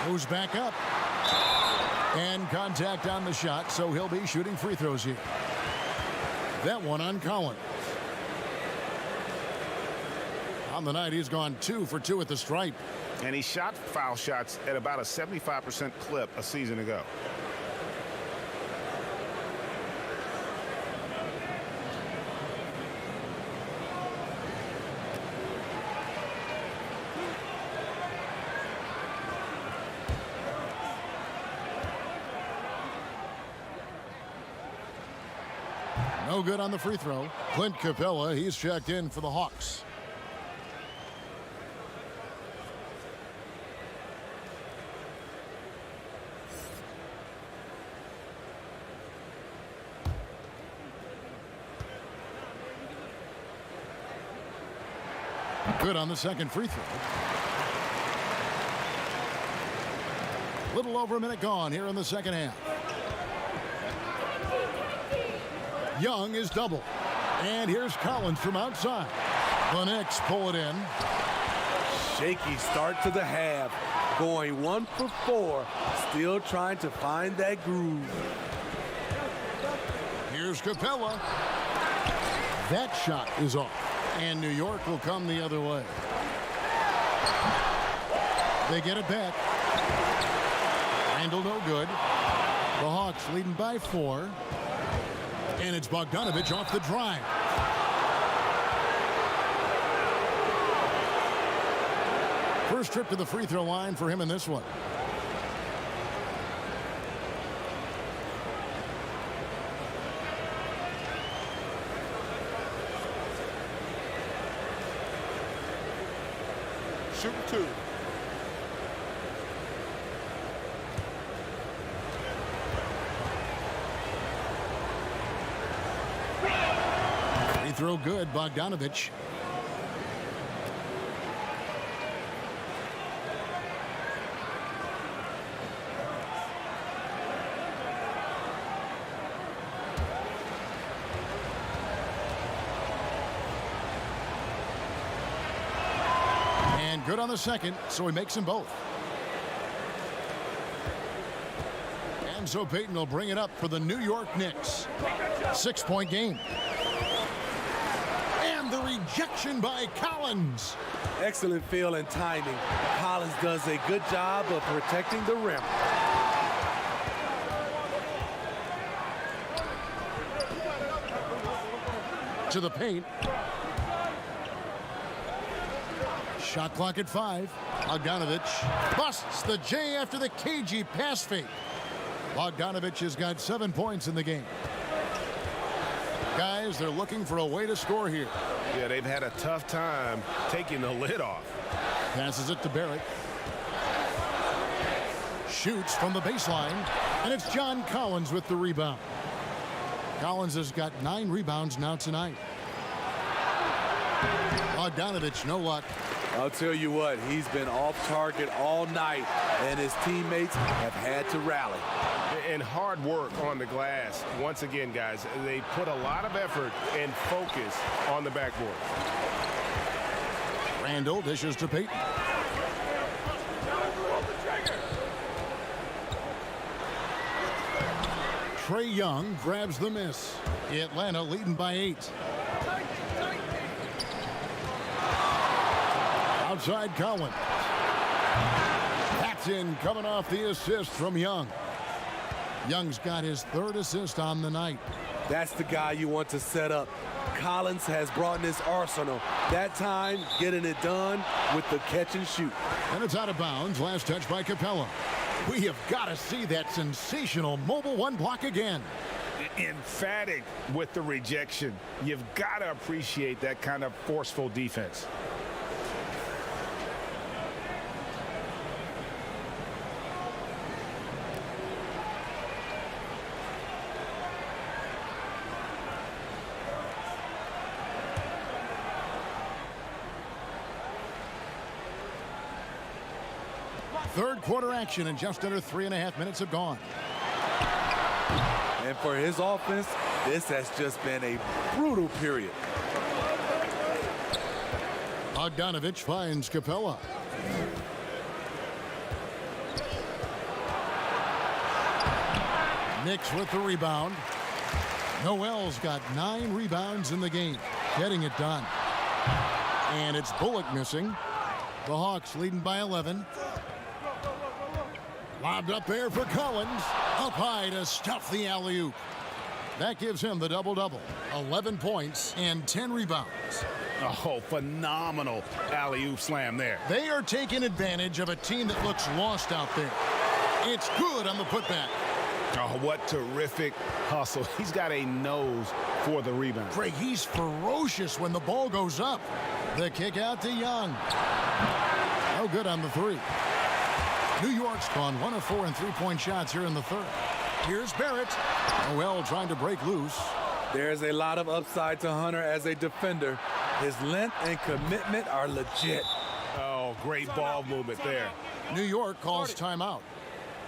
Goes back up. And contact on the shot, so he'll be shooting free throws here. That one on Collins. On the night, he's gone 2 for 2 at the stripe. And he shot foul shots at about a 75% clip a season ago. No good on the free throw. Clint Capella, he's checked in for the Hawks. Good on the second free throw. Little over a minute gone here in the second half. Young is double. And here's Collins from outside. The Knicks pull it in. Shaky start to the half. Going 1 for 4. Still trying to find that groove. Here's Capella. That shot is off. And New York will come the other way. They get it back. Randall no good. The Hawks leading by 4. And it's Bogdanovich off the drive. First trip to the free throw line for him in this one. Shoot 2. Free throw good, Bogdanovich. And good on the second, so he makes them both. And so Payton will bring it up for the New York Knicks. 6-point game. And the rejection by Collins. Excellent feel and timing. Collins does a good job of protecting the rim. To the paint. Shot clock at 5. Bogdanovich busts the J after the cagey pass fake. Bogdanovich has got 7 points in the game. Guys, they're looking for a way to score here. Yeah, they've had a tough time taking the lid off. Passes it to Barrett. Shoots from the baseline. And it's John Collins with the rebound. Collins has got 9 rebounds now tonight. Bogdanovich, no luck. I'll tell you what, he's been off target all night, and his teammates have had to rally. And hard work on the glass. Once again, guys, they put a lot of effort and focus on the backboard. Randall dishes to Payton. Trae Young grabs the miss. Atlanta leading by 8. Outside Collins. That's in, coming off the assist from Young. Young's got his 3rd assist on the night. That's the guy you want to set up. Collins has brought in his arsenal. That time, getting it done with the catch and shoot. And it's out of bounds. Last touch by Capella. We have got to see that sensational mobile 1 block again. Emphatic with the rejection. You've got to appreciate that kind of forceful defense. Third quarter action, and just under 3.5 minutes have gone. And for his offense, this has just been a brutal period. Bogdanovich finds Capella. Knicks with the rebound. Noel's got 9 rebounds in the game, getting it done. And it's Bullock missing. The Hawks leading by 11. Lobbed up there for Collins. Up high to stuff the alley-oop. That gives him the double-double. 11 points and 10 rebounds. Oh, phenomenal alley-oop slam there. They are taking advantage of a team that looks lost out there. It's good on the putback. Oh, what terrific hustle. He's got a nose for the rebound. Craig, he's ferocious when the ball goes up. The kick out to Young. No good on the 3. New York's gone 1 of 4 in 3-point shots here in the 3rd. Here's Barrett. Noel trying to break loose. There's a lot of upside to Hunter as a defender. His length and commitment are legit. Oh, great ball movement there. New York calls timeout.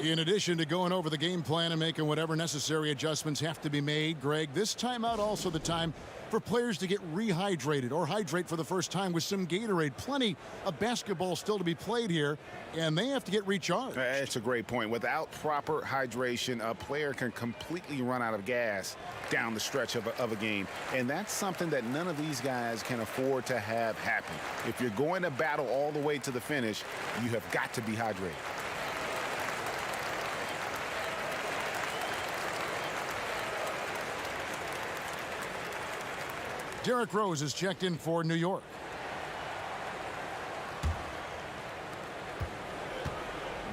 In addition to going over the game plan and making whatever necessary adjustments have to be made, Greg, this timeout also the time for players to get rehydrated or hydrate for the first time with some Gatorade. Plenty of basketball still to be played here, and they have to get recharged. That's a great point. Without proper hydration, a player can completely run out of gas down the stretch of a game, and that's something that none of these guys can afford to have happen. If you're going to battle all the way to the finish, you have got to be hydrated. Derrick Rose is checked in for New York.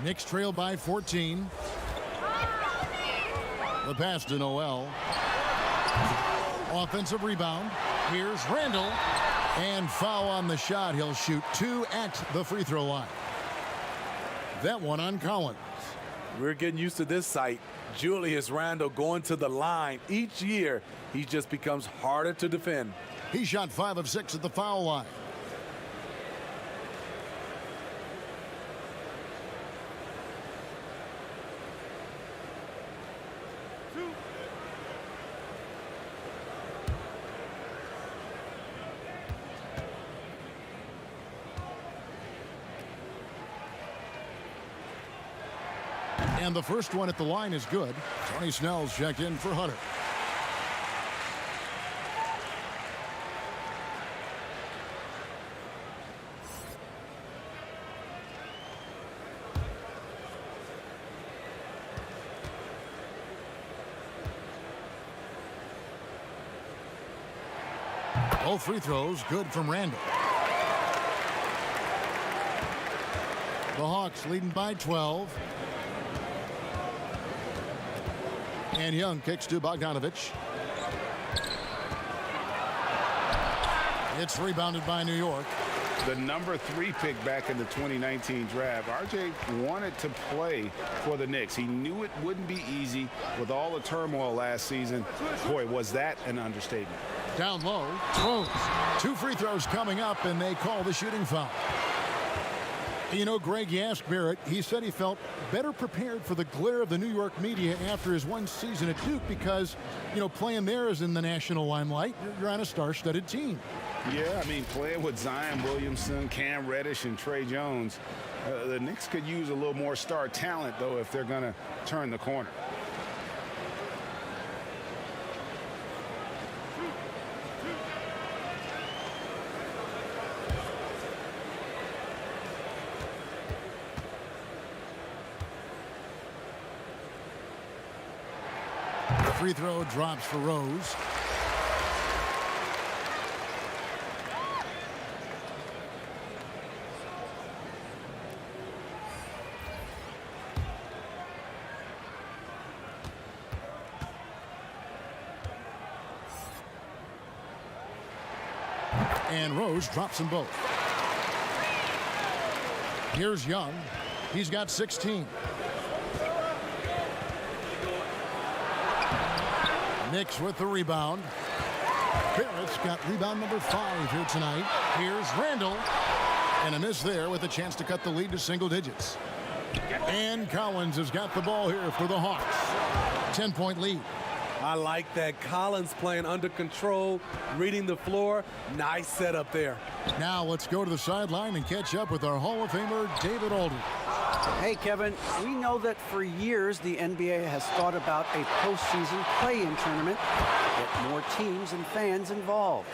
Knicks trail by 14. The pass to Noel. Offensive rebound. Here's Randall. And foul on the shot. He'll shoot 2 at the free throw line. That one on Collins. We're getting used to this sight. Julius Randle going to the line. Each year, he just becomes harder to defend. He shot 5 of 6 at the foul line. And the first one at the line is good. Tony Snell's checked in for Hunter. Both free throws good from Randall. The Hawks leading by 12. And Young kicks to Bogdanovich. It's rebounded by New York. The number 3 pick back in the 2019 draft. RJ wanted to play for the Knicks. He knew it wouldn't be easy with all the turmoil last season. Boy, was that an understatement. Down low, Rose. 2 free throws coming up, and they call the shooting foul. You know, Greg, you asked Barrett, he said he felt better prepared for the glare of the New York media after his one season at Duke because, you know, playing there is in the national limelight. You're on a star-studded team. Yeah, I mean, playing with Zion Williamson, Cam Reddish, and Trey Jones, the Knicks could use a little more star talent, though, if they're going to turn the corner. Free throw drops for Rose. And Rose drops them both. Here's Young. He's got 16. Knicks with the rebound. Barrett's got rebound number 5 here tonight. Here's Randall. And a miss there with a chance to cut the lead to single digits. And Collins has got the ball here for the Hawks. 10-point lead. I like that. Collins playing under control, reading the floor. Nice setup there. Now let's go to the sideline and catch up with our Hall of Famer, David Aldridge. Hey, Kevin, we know that for years the NBA has thought about a postseason play-in tournament to get more teams and fans involved.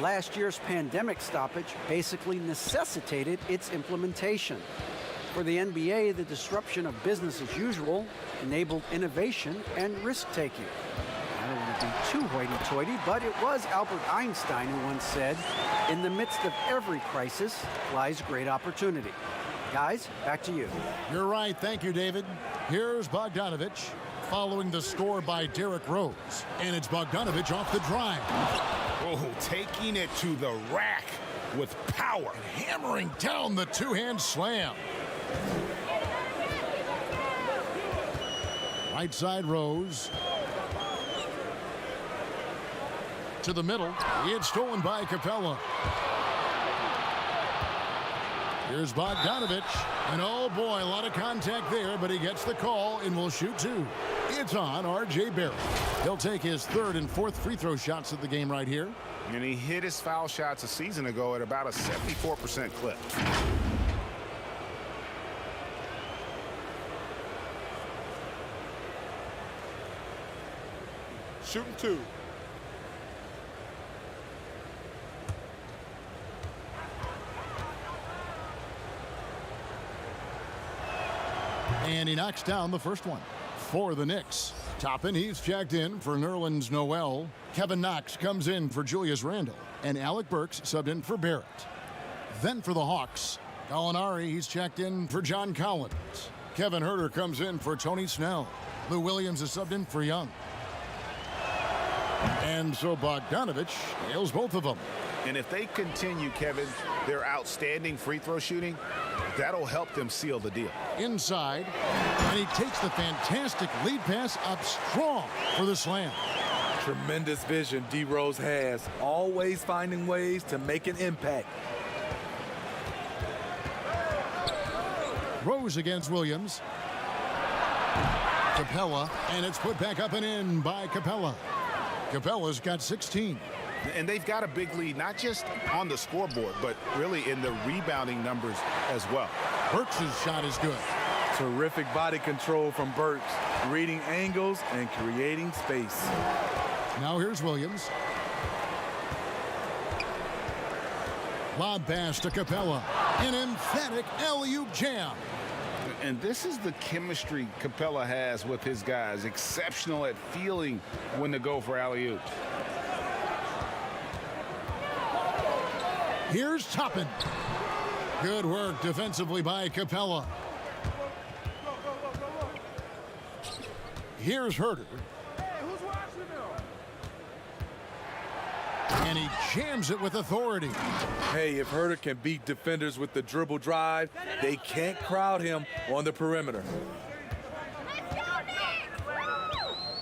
Last year's pandemic stoppage basically necessitated its implementation. For the NBA, the disruption of business as usual enabled innovation and risk-taking. I don't want to be too hoity-toity, but it was Albert Einstein who once said, "In the midst of every crisis lies great opportunity." Guys, back to you. You're right. Thank you, David. Here's Bogdanovich following the score by Derrick Rose. And it's Bogdanovich off the drive. Oh, taking it to the rack with power. Hammering down the two-hand slam. Right side Rose. To the middle. It's stolen by Capella. Here's Bogdanovich. And oh boy, a lot of contact there, but he gets the call and will shoot two. It's on R.J. Barrett. He'll take his third and fourth free throw shots of the game right here. And he hit his foul shots a season ago at about a 74% clip. Shooting two. And he knocks down the first one for the Knicks. Toppin, he's checked in for Nerlens Noel. Kevin Knox comes in for Julius Randle. And Alec Burks subbed in for Barrett. Then for the Hawks, Gallinari, he's checked in for John Collins. Kevin Huerter comes in for Tony Snell. Lou Williams is subbed in for Young. And so Bogdanovich nails both of them. And if they continue, Kevin, their outstanding free throw shooting, that'll help them seal the deal. Inside, and he takes the fantastic lead pass up strong for the slam. Tremendous vision D. Rose has, always finding ways to make an impact. Rose against Williams. Capella, and it's put back up and in by Capella. Capella's got 16. And they've got a big lead, not just on the scoreboard, but really in the rebounding numbers as well. Burks' shot is good. Terrific body control from Burks, reading angles and creating space. Now here's Williams. Lob pass to Capella. An emphatic alley-oop jam. And this is the chemistry Capella has with his guys. Exceptional at feeling when to go for alley-oops. Here's Toppin. Good work defensively by Capella. Here's Huerter. And he jams it with authority. Hey, if Huerter can beat defenders with the dribble drive, they can't crowd him on the perimeter.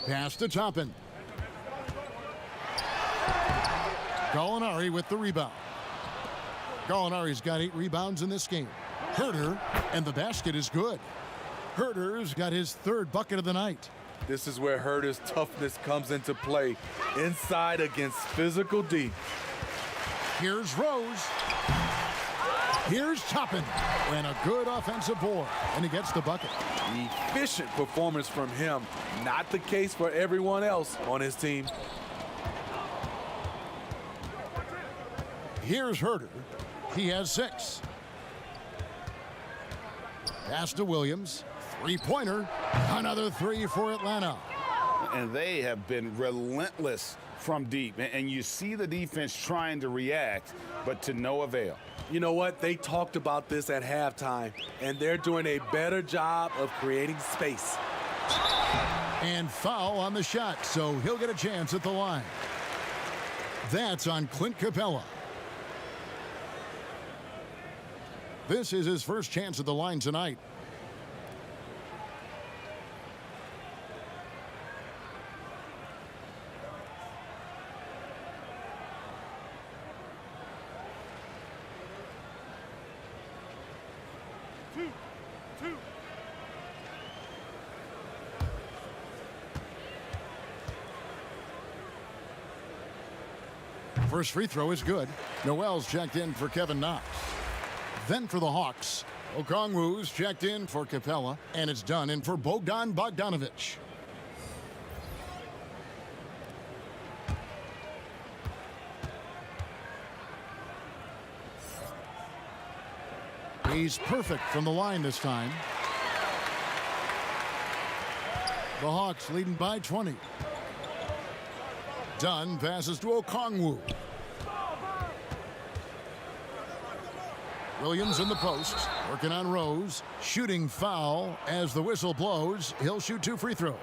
Pass to Toppin. Gallinari with the rebound. Gallinari's got 8 rebounds in this game. Huerter, and the basket is good. Huerter's got his 3rd bucket of the night. This is where Huerter's toughness comes into play. Inside against physical D. Here's Rose. Here's Toppin. And a good offensive board. And he gets the bucket. Efficient performance from him. Not the case for everyone else on his team. Here's Huerter. He has 6. Pass to Williams. 3-pointer. Another 3 for Atlanta. And they have been relentless from deep. And you see the defense trying to react, but to no avail. You know what? They talked about this at halftime, and they're doing a better job of creating space. And foul on the shot, so he'll get a chance at the line. That's on Clint Capella. This is his first chance at the line tonight. First free throw is good. Noel's checked in for Kevin Knox. Then for the Hawks, Okongwu's checked in for Capella, and it's done in for Bogdan Bogdanovich. He's perfect from the line this time. The Hawks leading by 20. Dunn passes to Okongwu. Williams in the post, working on Rose. Shooting foul as the whistle blows. He'll shoot 2 free throws.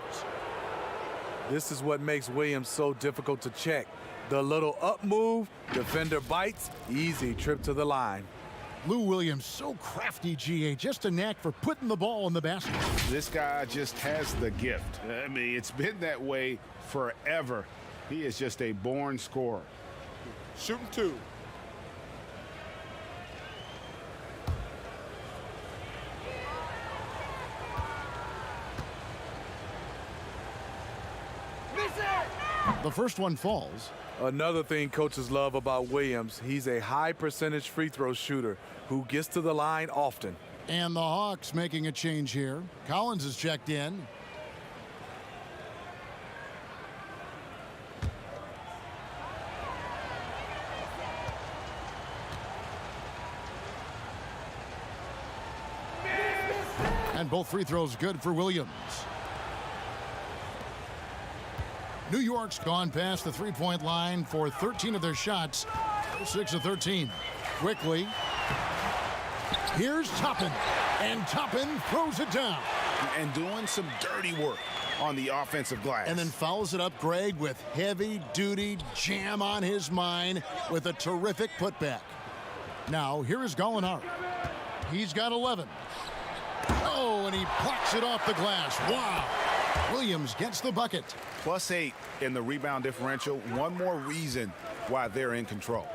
This is what makes Williams so difficult to check. The little up move, defender bites, easy trip to the line. Lou Williams, so crafty, GA, just a knack for putting the ball in the basket. This guy just has the gift. I mean, it's been that way forever He is just a born scorer. Shooting 2. The first one falls. Another thing coaches love about Williams, he's a high percentage free throw shooter who gets to the line often. And the Hawks making a change here. Collins is checked in. And both free throws good for Williams. New York's gone past the three-point line for 13 of their shots. 6 of 13. Quickly. Here's Toppin. And Toppin throws it down. And doing some dirty work on the offensive glass. And then follows it up, Greg, with heavy-duty jam on his mind with a terrific putback. Now, here is Gallinari. He's got 11. Oh, and he blocks it off the glass. Wow. Williams gets the bucket. +8 in the rebound differential. One more reason why they're in control.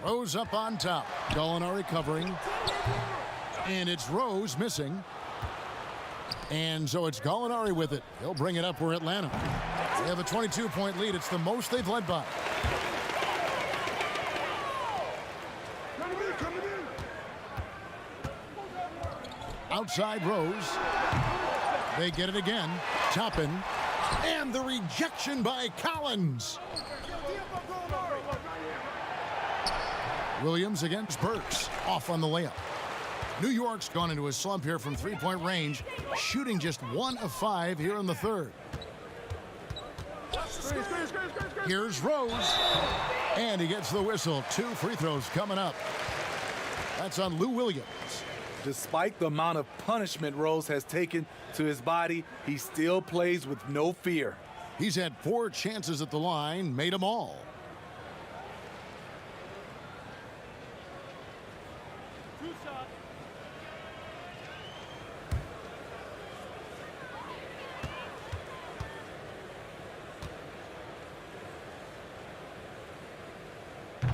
Rose up on top. Gallinari covering. And it's Rose missing. And so it's Gallinari with it. He'll bring it up for Atlanta. They have a 22-point lead. It's the most they've led by. Outside Rose. They get it again. Toppin. And the rejection by Collins. Williams against Burks. Off on the layup. New York's gone into a slump here from three-point range, shooting just 1 of 5 here in the third. Here's Rose. And he gets the whistle. 2 free throws coming up. That's on Lou Williams. Despite the amount of punishment Rose has taken to his body, he still plays with no fear. He's had 4 chances at the line, made them all.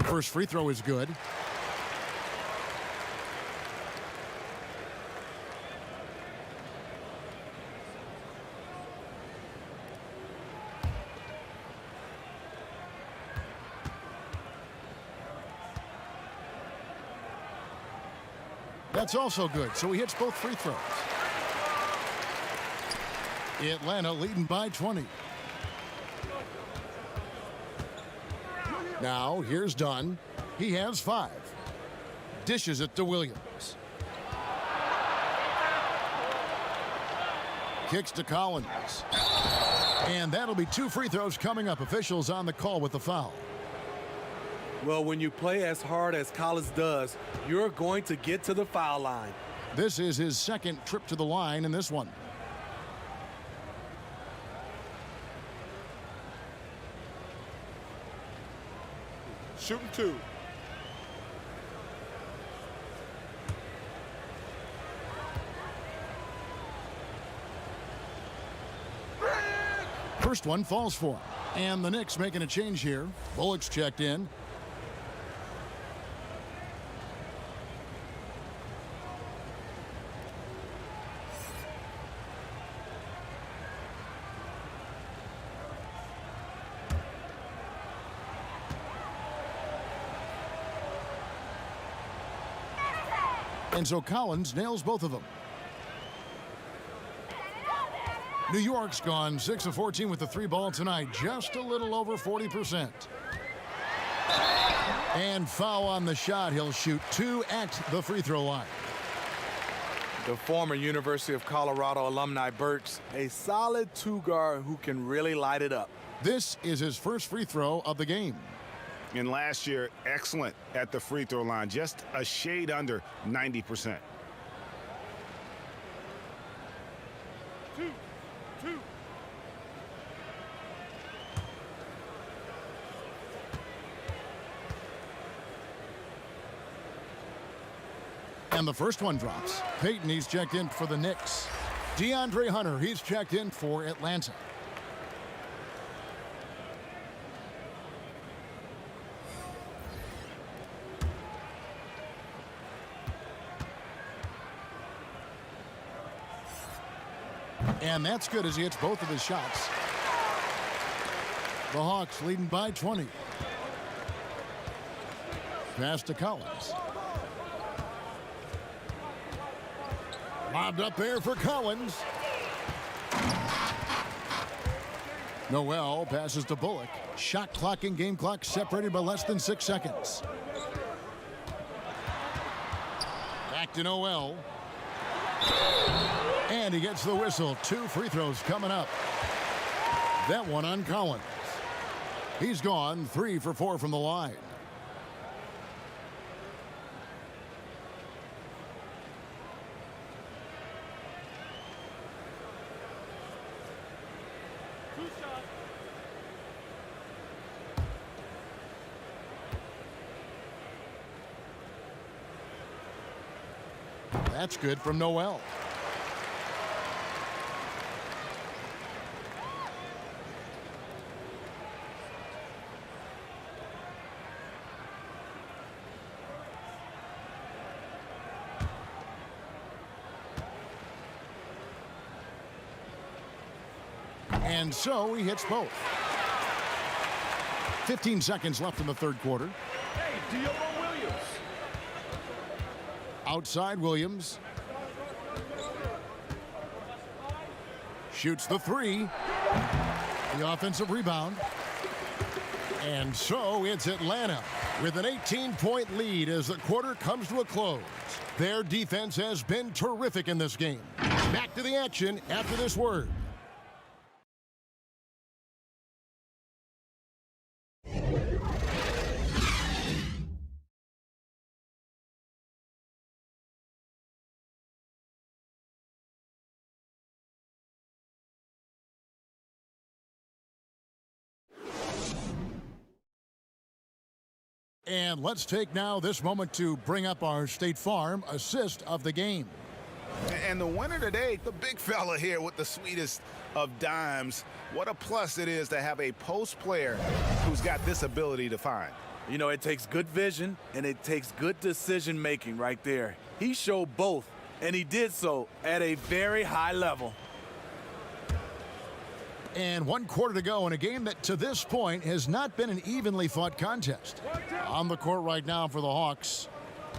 First free throw is good. That's also good, so he hits both free throws. Atlanta leading by 20. Now, here's Dunn. He has 5. Dishes it to Williams. Kicks to Collins. And that'll be 2 free throws coming up. Officials on the call with the foul. Well, when you play as hard as Collins does, you're going to get to the foul line. This is his second trip to the line in this one. Shooting 2. First one falls for him. And the Knicks making a change here. Bullock's checked in. And so Collins nails both of them. New York's gone 6 of 14 with the 3 ball tonight, just a little over 40%. And foul on the shot. He'll shoot 2 at the free throw line. The former University of Colorado alumni Burks, a solid 2-guard who can really light it up. This is his first free throw of the game. And last year, excellent at the free throw line, just a shade under 90%. 2. And the first one drops. Payton, he's checked in for the Knicks. DeAndre Hunter, he's checked in for Atlanta. And that's good as he hits both of his shots. The Hawks leading by 20. Pass to Collins. Lobbed up there for Collins. Noel passes to Bullock. Shot clock and game clock separated by less than 6 seconds. Back to Noel. And he gets the whistle. 2 free throws coming up. That one on Collins. He's gone 3 for 4 from the line. That's good from Noel. And so he hits both. 15 seconds left in the third quarter. Hey, Dion Williams. Outside Williams. Shoots the 3. The offensive rebound. And so it's Atlanta with an 18-point lead as the quarter comes to a close. Their defense has been terrific in this game. Back to the action after this word. And let's take now this moment to bring up our State Farm assist of the game. And the winner today, the big fella here with the sweetest of dimes. What a plus it is to have a post player who's got this ability to find. You know, it takes good vision and it takes good decision making right there. He showed both, and he did so at a very high level. And 1 quarter to go in a game that to this point has not been an evenly fought contest. On the court right now for the Hawks.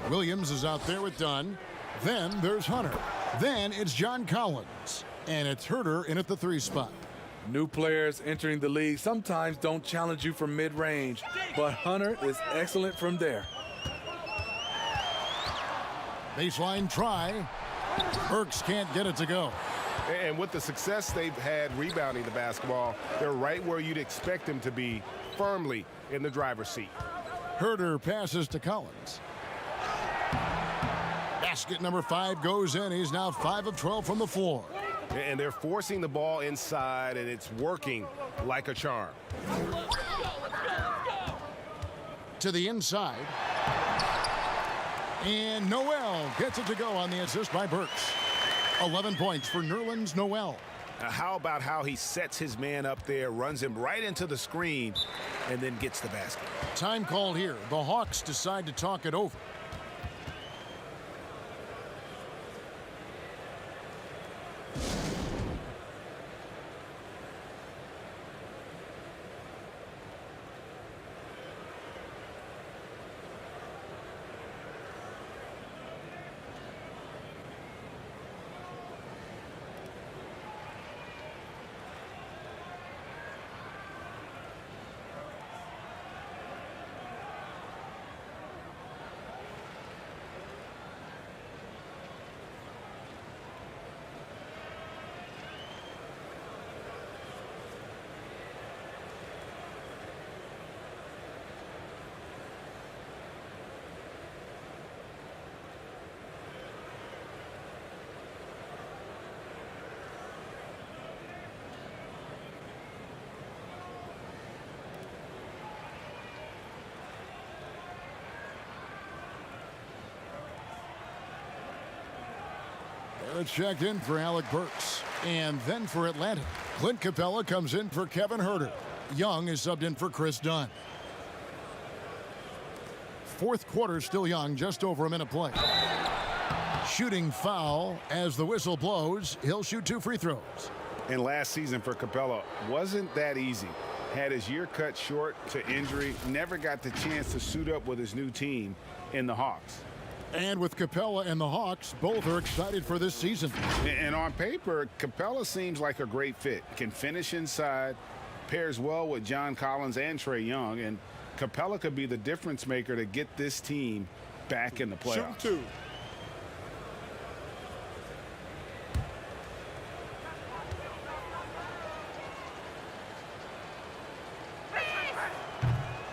Williams is out there with Dunn. Then there's Hunter. Then it's John Collins. And it's Herter in at the 3 spot. New players entering the league sometimes don't challenge you from mid-range, but Hunter is excellent from there. Baseline try. Burks can't get it to go. And with the success they've had rebounding the basketball, they're right where you'd expect them to be, firmly in the driver's seat. Herter passes to Collins. Basket number 5 goes in. He's now 5 of 12 from the floor. And they're forcing the ball inside, and it's working like a charm. To the inside. And Noel gets it to go on the assist by Burks. 11 points for Nerlens Noel. Now, how about how he sets his man up there, runs him right into the screen, and then gets the basket. Time called here. The Hawks decide to talk it over. Barrett checked in for Alec Burks. And then for Atlanta, Clint Capella comes in for Kevin Herter. Young is subbed in for Chris Dunn. Fourth quarter still Young, just over a minute play. Shooting foul as the whistle blows. He'll shoot 2 free throws. And last season for Capella wasn't that easy. Had his year cut short to injury, never got the chance to suit up with his new team in the Hawks. And with Capella and the Hawks, both are excited for this season. And on paper, Capella seems like a great fit. Can finish inside, pairs well with John Collins and Trae Young, and Capella could be the difference maker to get this team back in the playoffs. Shoot 2.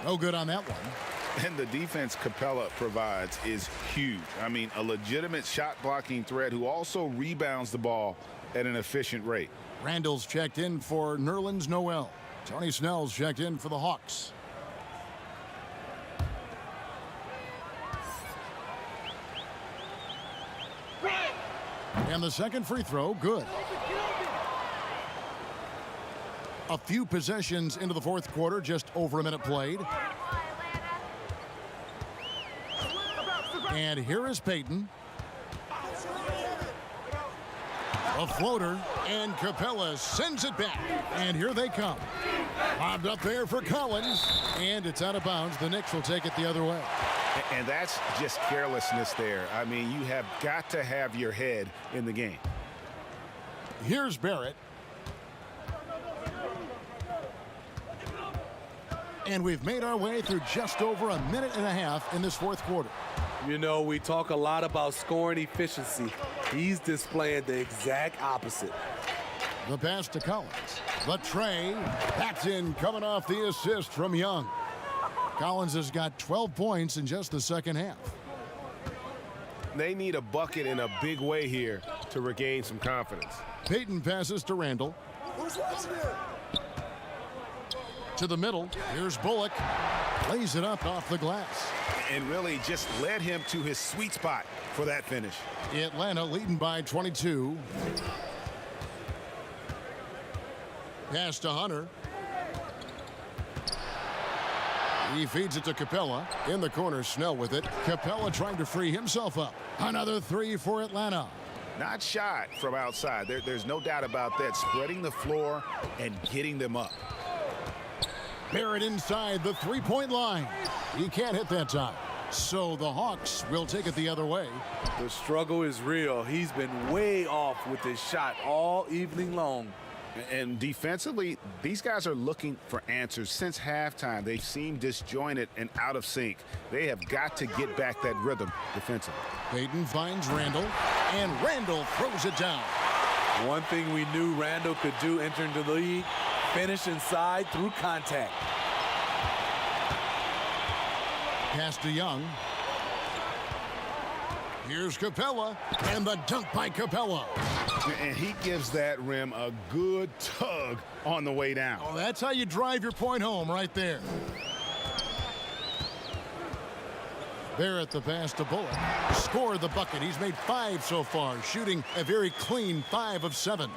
No good on that one. And the defense Capella provides is huge. I mean, a legitimate shot blocking threat who also rebounds the ball at an efficient rate. Randall's checked in for Nerlens Noel. Tony Snell's checked in for the Hawks. And the second free throw, good. A few possessions into the fourth quarter, just over a minute played. And here is Payton. A floater, and Capella sends it back. And here they come. Bobbed up there for Collins, and it's out of bounds. The Knicks will take it the other way. And that's just carelessness there. I mean, you have got to have your head in the game. Here's Barrett. And we've made our way through just over a minute and a half in this fourth quarter. You know, we talk a lot about scoring efficiency. He's displaying the exact opposite. The pass to Collins. The tray. That's in, coming off the assist from Young. Collins has got 12 points in just the second half. They need a bucket in a big way here to regain some confidence. Payton passes to Randall. To the middle. Here's Bullock. Lays it up off the glass. And really just led him to his sweet spot for that finish. Atlanta leading by 22. Pass to Hunter. He feeds it to Capella. In the corner, Snell with it. Capella trying to free himself up. Another three for Atlanta. Not shot from outside. There's no doubt about that. Spreading the floor and getting them up. Barrett inside the three-point line. He can't hit that time. So the Hawks will take it the other way. The struggle is real. He's been way off with his shot all evening long. And defensively, these guys are looking for answers. Since halftime, they seem disjointed and out of sync. They have got to get back that rhythm defensively. Payton finds Randall, and Randall throws it down. One thing we knew Randall could do entering the league, finish inside through contact. Pass to Young. Here's Capella, and the dunk by Capella. And he gives that rim a good tug on the way down. Oh, that's how you drive your point home right there. Barrett the pass to Bullock. Scored the bucket. He's made 5 so far, shooting a very clean 5 of 7.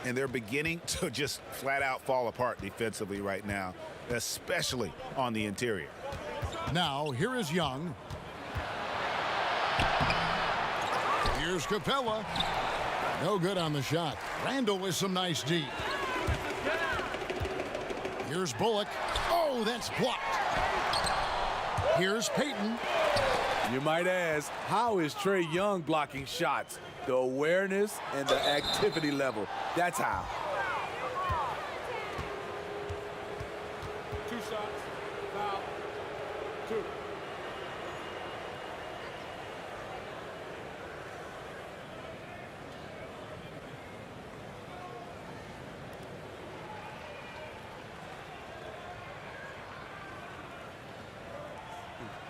And they're beginning to just flat out fall apart defensively right now, especially on the interior. Now, here is Young. Here's Capella. No good on the shot. Randall with some nice D. Here's Bullock. Oh, that's blocked. Here's Payton. You might ask, how is Trae Young blocking shots? The awareness and the activity level. That's how. 2 shots. Foul. 2.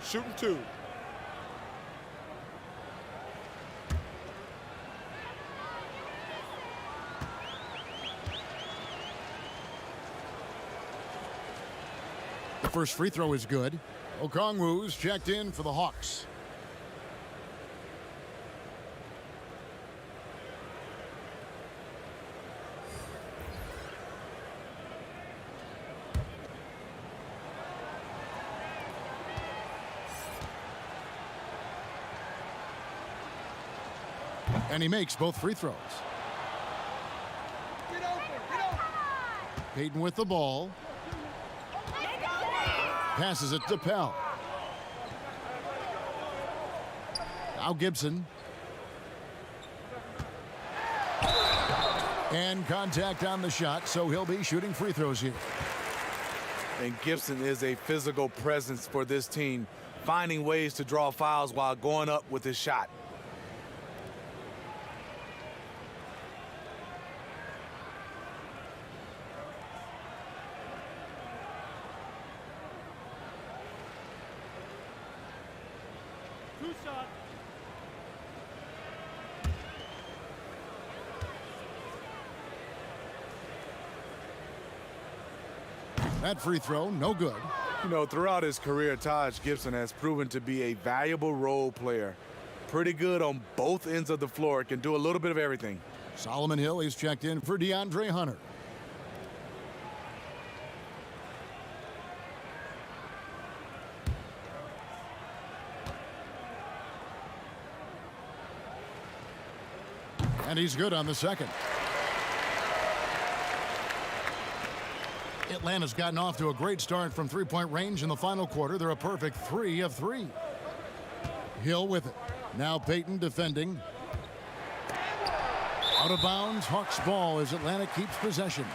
Shooting 2. The first free throw is good. Okongwu's checked in for the Hawks. And he makes both free throws. Payton with the ball. Passes it to Pell. Now Gibson. And contact on the shot, so he'll be shooting free throws here. And Gibson is a physical presence for this team, finding ways to draw fouls while going up with his shot. That free throw, no good. You know, throughout his career, Taj Gibson has proven to be a valuable role player. Pretty good on both ends of the floor. Can do a little bit of everything. Solomon Hill is checked in for DeAndre Hunter. And he's good on the second. Atlanta's gotten off to a great start from three-point range in the final quarter. They're a perfect 3 of 3. Hill with it. Now Payton defending. Out of bounds, Hawks ball as Atlanta keeps possession.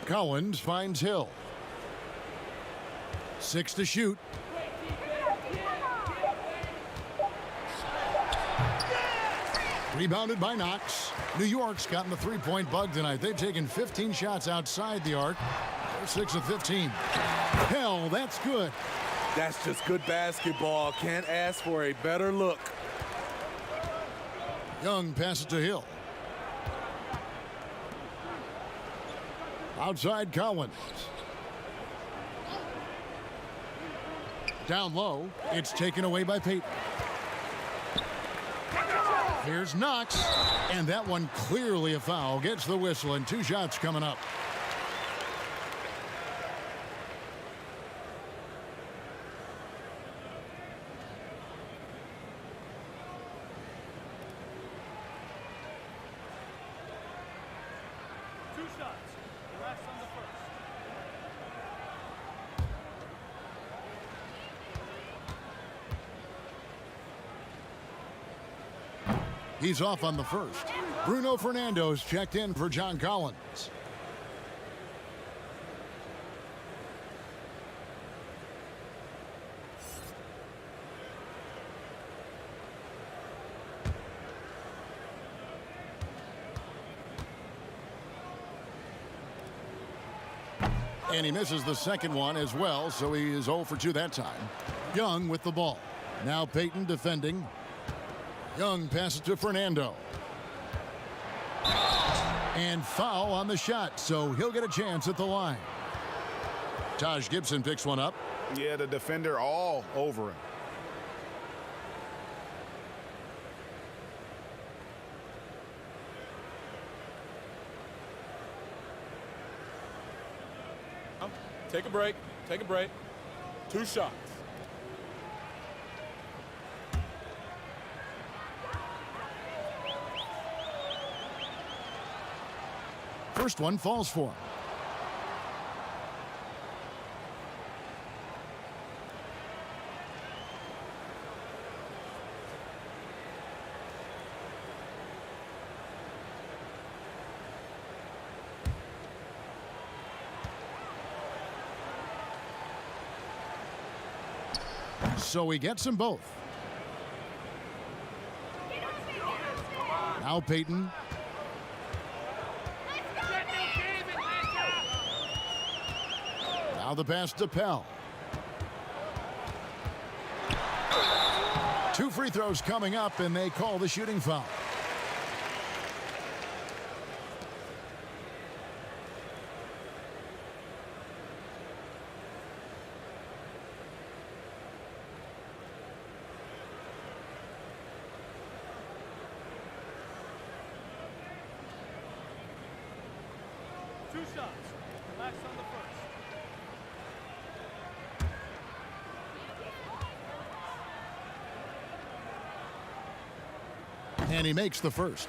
Collins finds Hill. 6 to shoot. Rebounded by Knox. New York's gotten the three-point bug tonight. They've taken 15 shots outside the arc. They're 6 of 15. Hell, that's good. That's just good basketball. Can't ask for a better look. Young passes to Hill. Outside Collins. Down low. It's taken away by Payton. Here's Knox. And that one clearly a foul. Gets the whistle and 2 shots coming up. He's off on the first. Bruno Fernando's checked in for John Collins. And he misses the second one as well, so he is 0 for 2 that time. Young with the ball. Now Payton defending. Young passes to Fernando. And foul on the shot, so he'll get a chance at the line. Taj Gibson picks one up. Yeah, the defender all over him. Take a break. Take a break. 2 shots. First one falls for him. So he gets them both. Now Payton. Now the pass to Pell. 2 free throws coming up, and they call the shooting foul. And he makes the first.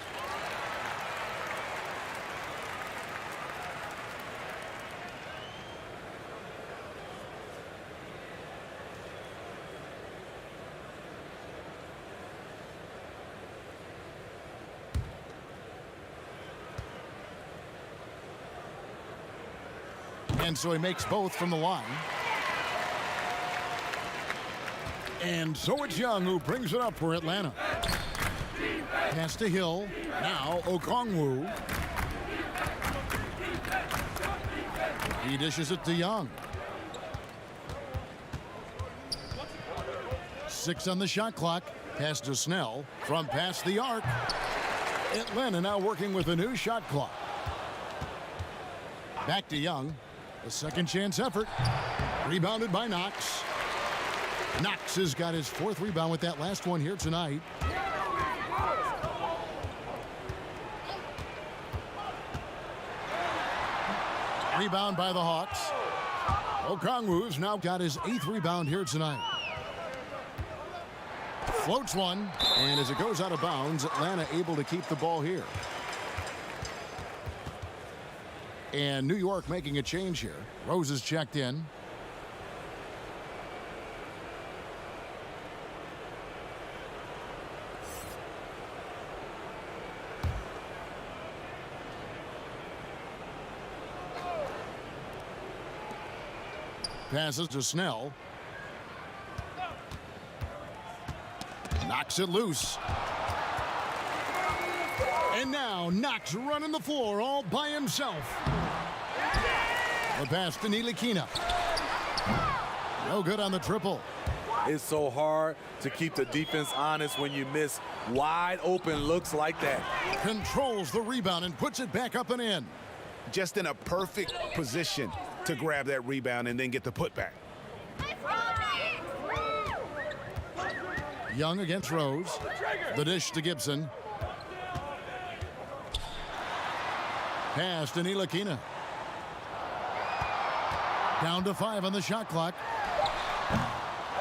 And so he makes both from the line. And so it's Young who brings it up for Atlanta. Pass to Hill. Now Okongwu. He dishes it to Young. 6 on the shot clock. Pass to Snell from past the arc. Atlanta now working with a new shot clock. Back to Young. A second chance effort. Rebounded by Knox. Knox has got his 4th rebound with that last one here tonight. Rebound by the Hawks. Okongwu's now got his 8th rebound here tonight. Floats one, and as it goes out of bounds, Atlanta able to keep the ball here. And New York making a change here. Rose is checked in. Passes to Snell. Knocks it loose. And now Knox running the floor all by himself. The pass to Ntilikina. No good on the triple. It's so hard to keep the defense honest when you miss wide open looks like that. Controls the rebound and puts it back up and in. Just in a perfect position to grab that rebound and then get the putback. Young against Rose. The dish to Gibson. Pass to Ntilikina. Down to 5 on the shot clock.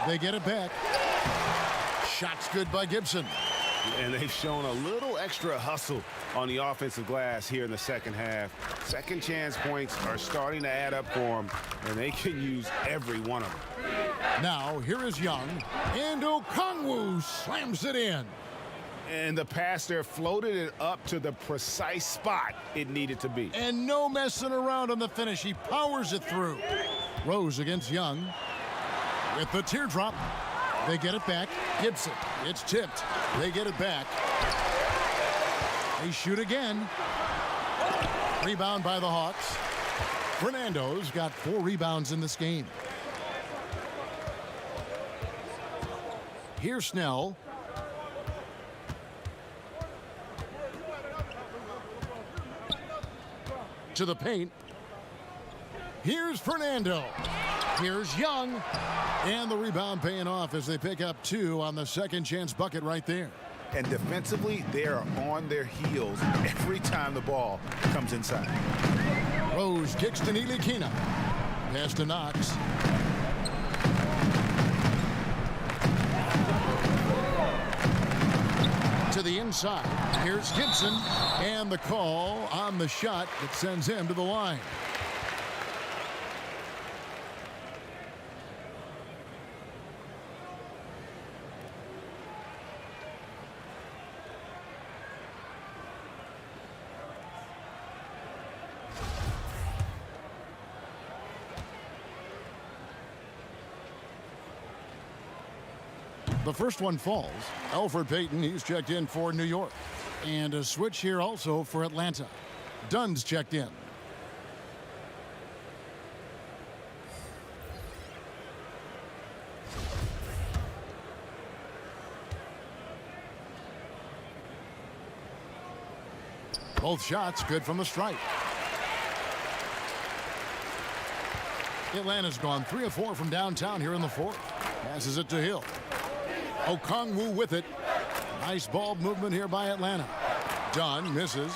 They get it back. Shot's good by Gibson. And they've shown a little extra hustle on the offensive glass here in the second half. Second chance points are starting to add up for them, and they can use every one of them. Now here is Young, and Okongwu slams it in. And the pass there floated it up to the precise spot it needed to be. And no messing around on the finish. He powers it through. Rose against Young. With the teardrop. They get it back. Gibson. It's tipped. They get it back. They shoot again. Rebound by the Hawks. Fernando's got 4 rebounds in this game. Here's Snell. To the paint. Here's Fernando. Here's Young. And the rebound paying off as they pick up 2 on the second chance bucket right there. And defensively, they are on their heels every time the ball comes inside. Rose kicks to Ntilikina. Pass to Knox. To the inside. Here's Gibson. And the call on the shot that sends him to the line. The first one falls. Elfrid Payton, he's checked in for New York. And a switch here also for Atlanta. Dunn's checked in. Both shots good from the stripe. Atlanta's gone 3 of 4 from downtown here in the 4th. Passes it to Hill. Okongwu with it. Nice ball movement here by Atlanta. Dunn misses.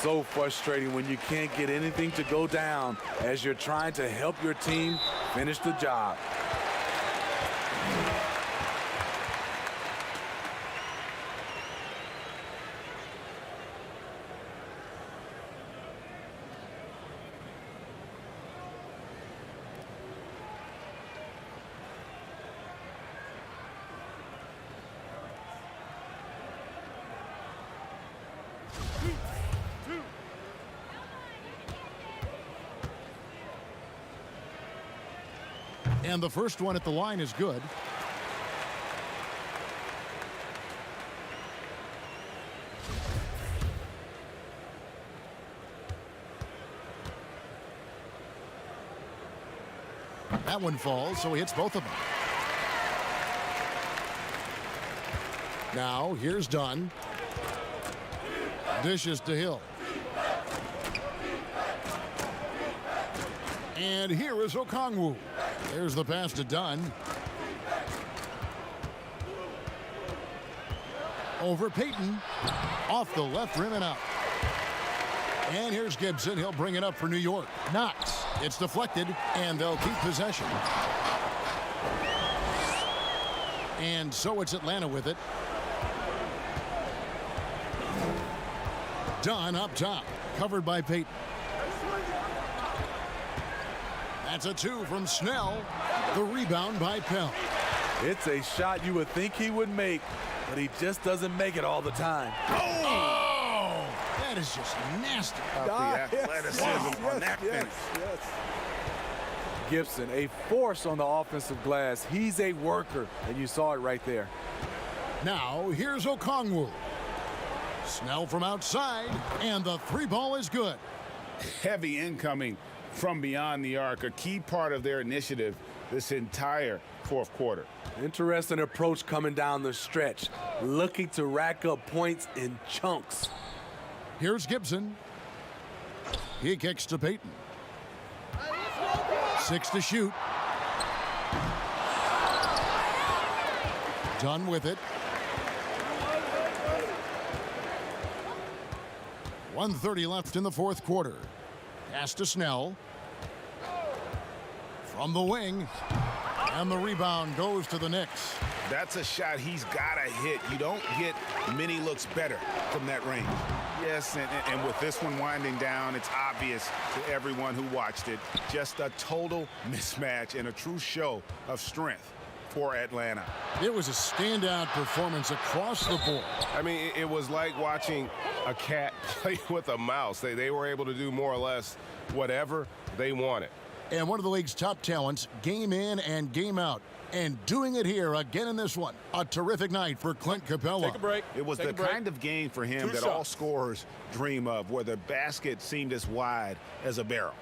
so frustrating when you can't get anything to go down as you're trying to help your team finish the job. And the first one at the line is good. That one falls, so he hits both of them. Now, here's Dunn. Dishes to Hill. And here is Okongwu. There's the pass to Dunn. Over Payton. Off the left rim and out. And here's Gibson. He'll bring it up for New York. Knox. It's deflected, and they'll keep possession. And so it's Atlanta with it. Dunn up top. Covered by Payton. That's a two from Snell. The rebound by Pell. It's a shot you would think he would make, but he just doesn't make it all the time. Oh! That is just nasty. The athleticism on that finish. Gibson, a force on the offensive glass. He's a worker, and you saw it right there. Now, here's Okongwu. Snell from outside, and the three ball is good. Heavy incoming from beyond the arc, a key part of their initiative this entire fourth quarter. Interesting approach coming down the stretch, looking to rack up points in chunks. Here's Gibson. He kicks to Payton. 6 to shoot. Done with it. 1:30 left in the fourth quarter. Pass to Snell. From the wing. And the rebound goes to the Knicks. That's a shot he's got to hit. You don't get many looks better from that range. Yes, and with this one winding down, it's obvious to everyone who watched it. Just a total mismatch and a true show of strength for Atlanta. It was a standout performance across the board. I mean, it was like watching a cat play with a mouse. They were able to do more or less whatever they wanted. And one of the league's top talents, game in and game out. And doing it here again in this one. A terrific night for Clint Capella. Take a break. It was the kind of game for him that all scorers dream of, where the basket seemed as wide as a barrel.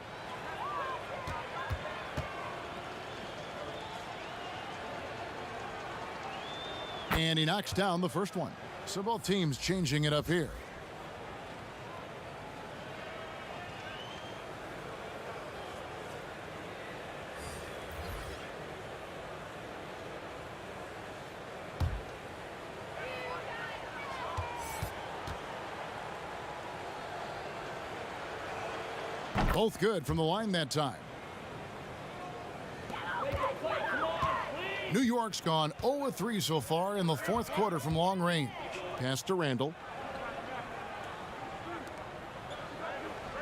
And he knocks down the first one. So both teams changing it up here. Both good from the line that time. New York's gone 0-3 so far in the fourth quarter from long range. Pass to Randall.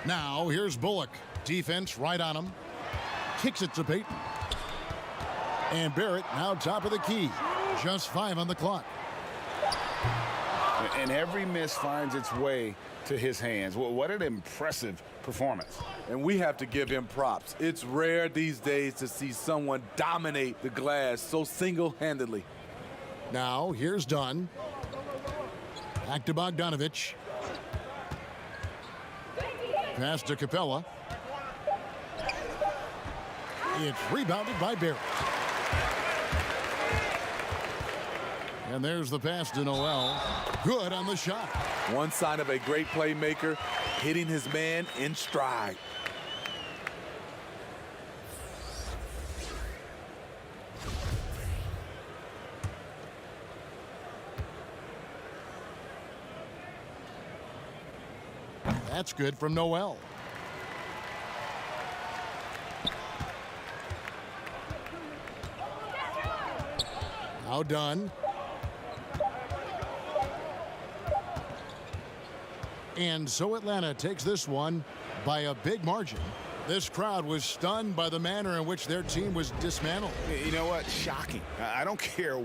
Now here's Bullock. Defense right on him. Kicks it to Payton. And Barrett now top of the key. Just 5 on the clock. And every miss finds its way to his hands. Well, what an impressive performance. And we have to give him props. It's rare these days to see someone dominate the glass so single-handedly. Now, here's Dunn. Back to Bogdanovich. Pass to Capella. It's rebounded by Barrett. And there's the pass to Noel. Good on the shot. One sign of a great playmaker, hitting his man in stride. That's good from Noel. Now done. And so Atlanta takes this one by a big margin. This crowd was stunned by the manner in which their team was dismantled. You know what? Shocking. I don't care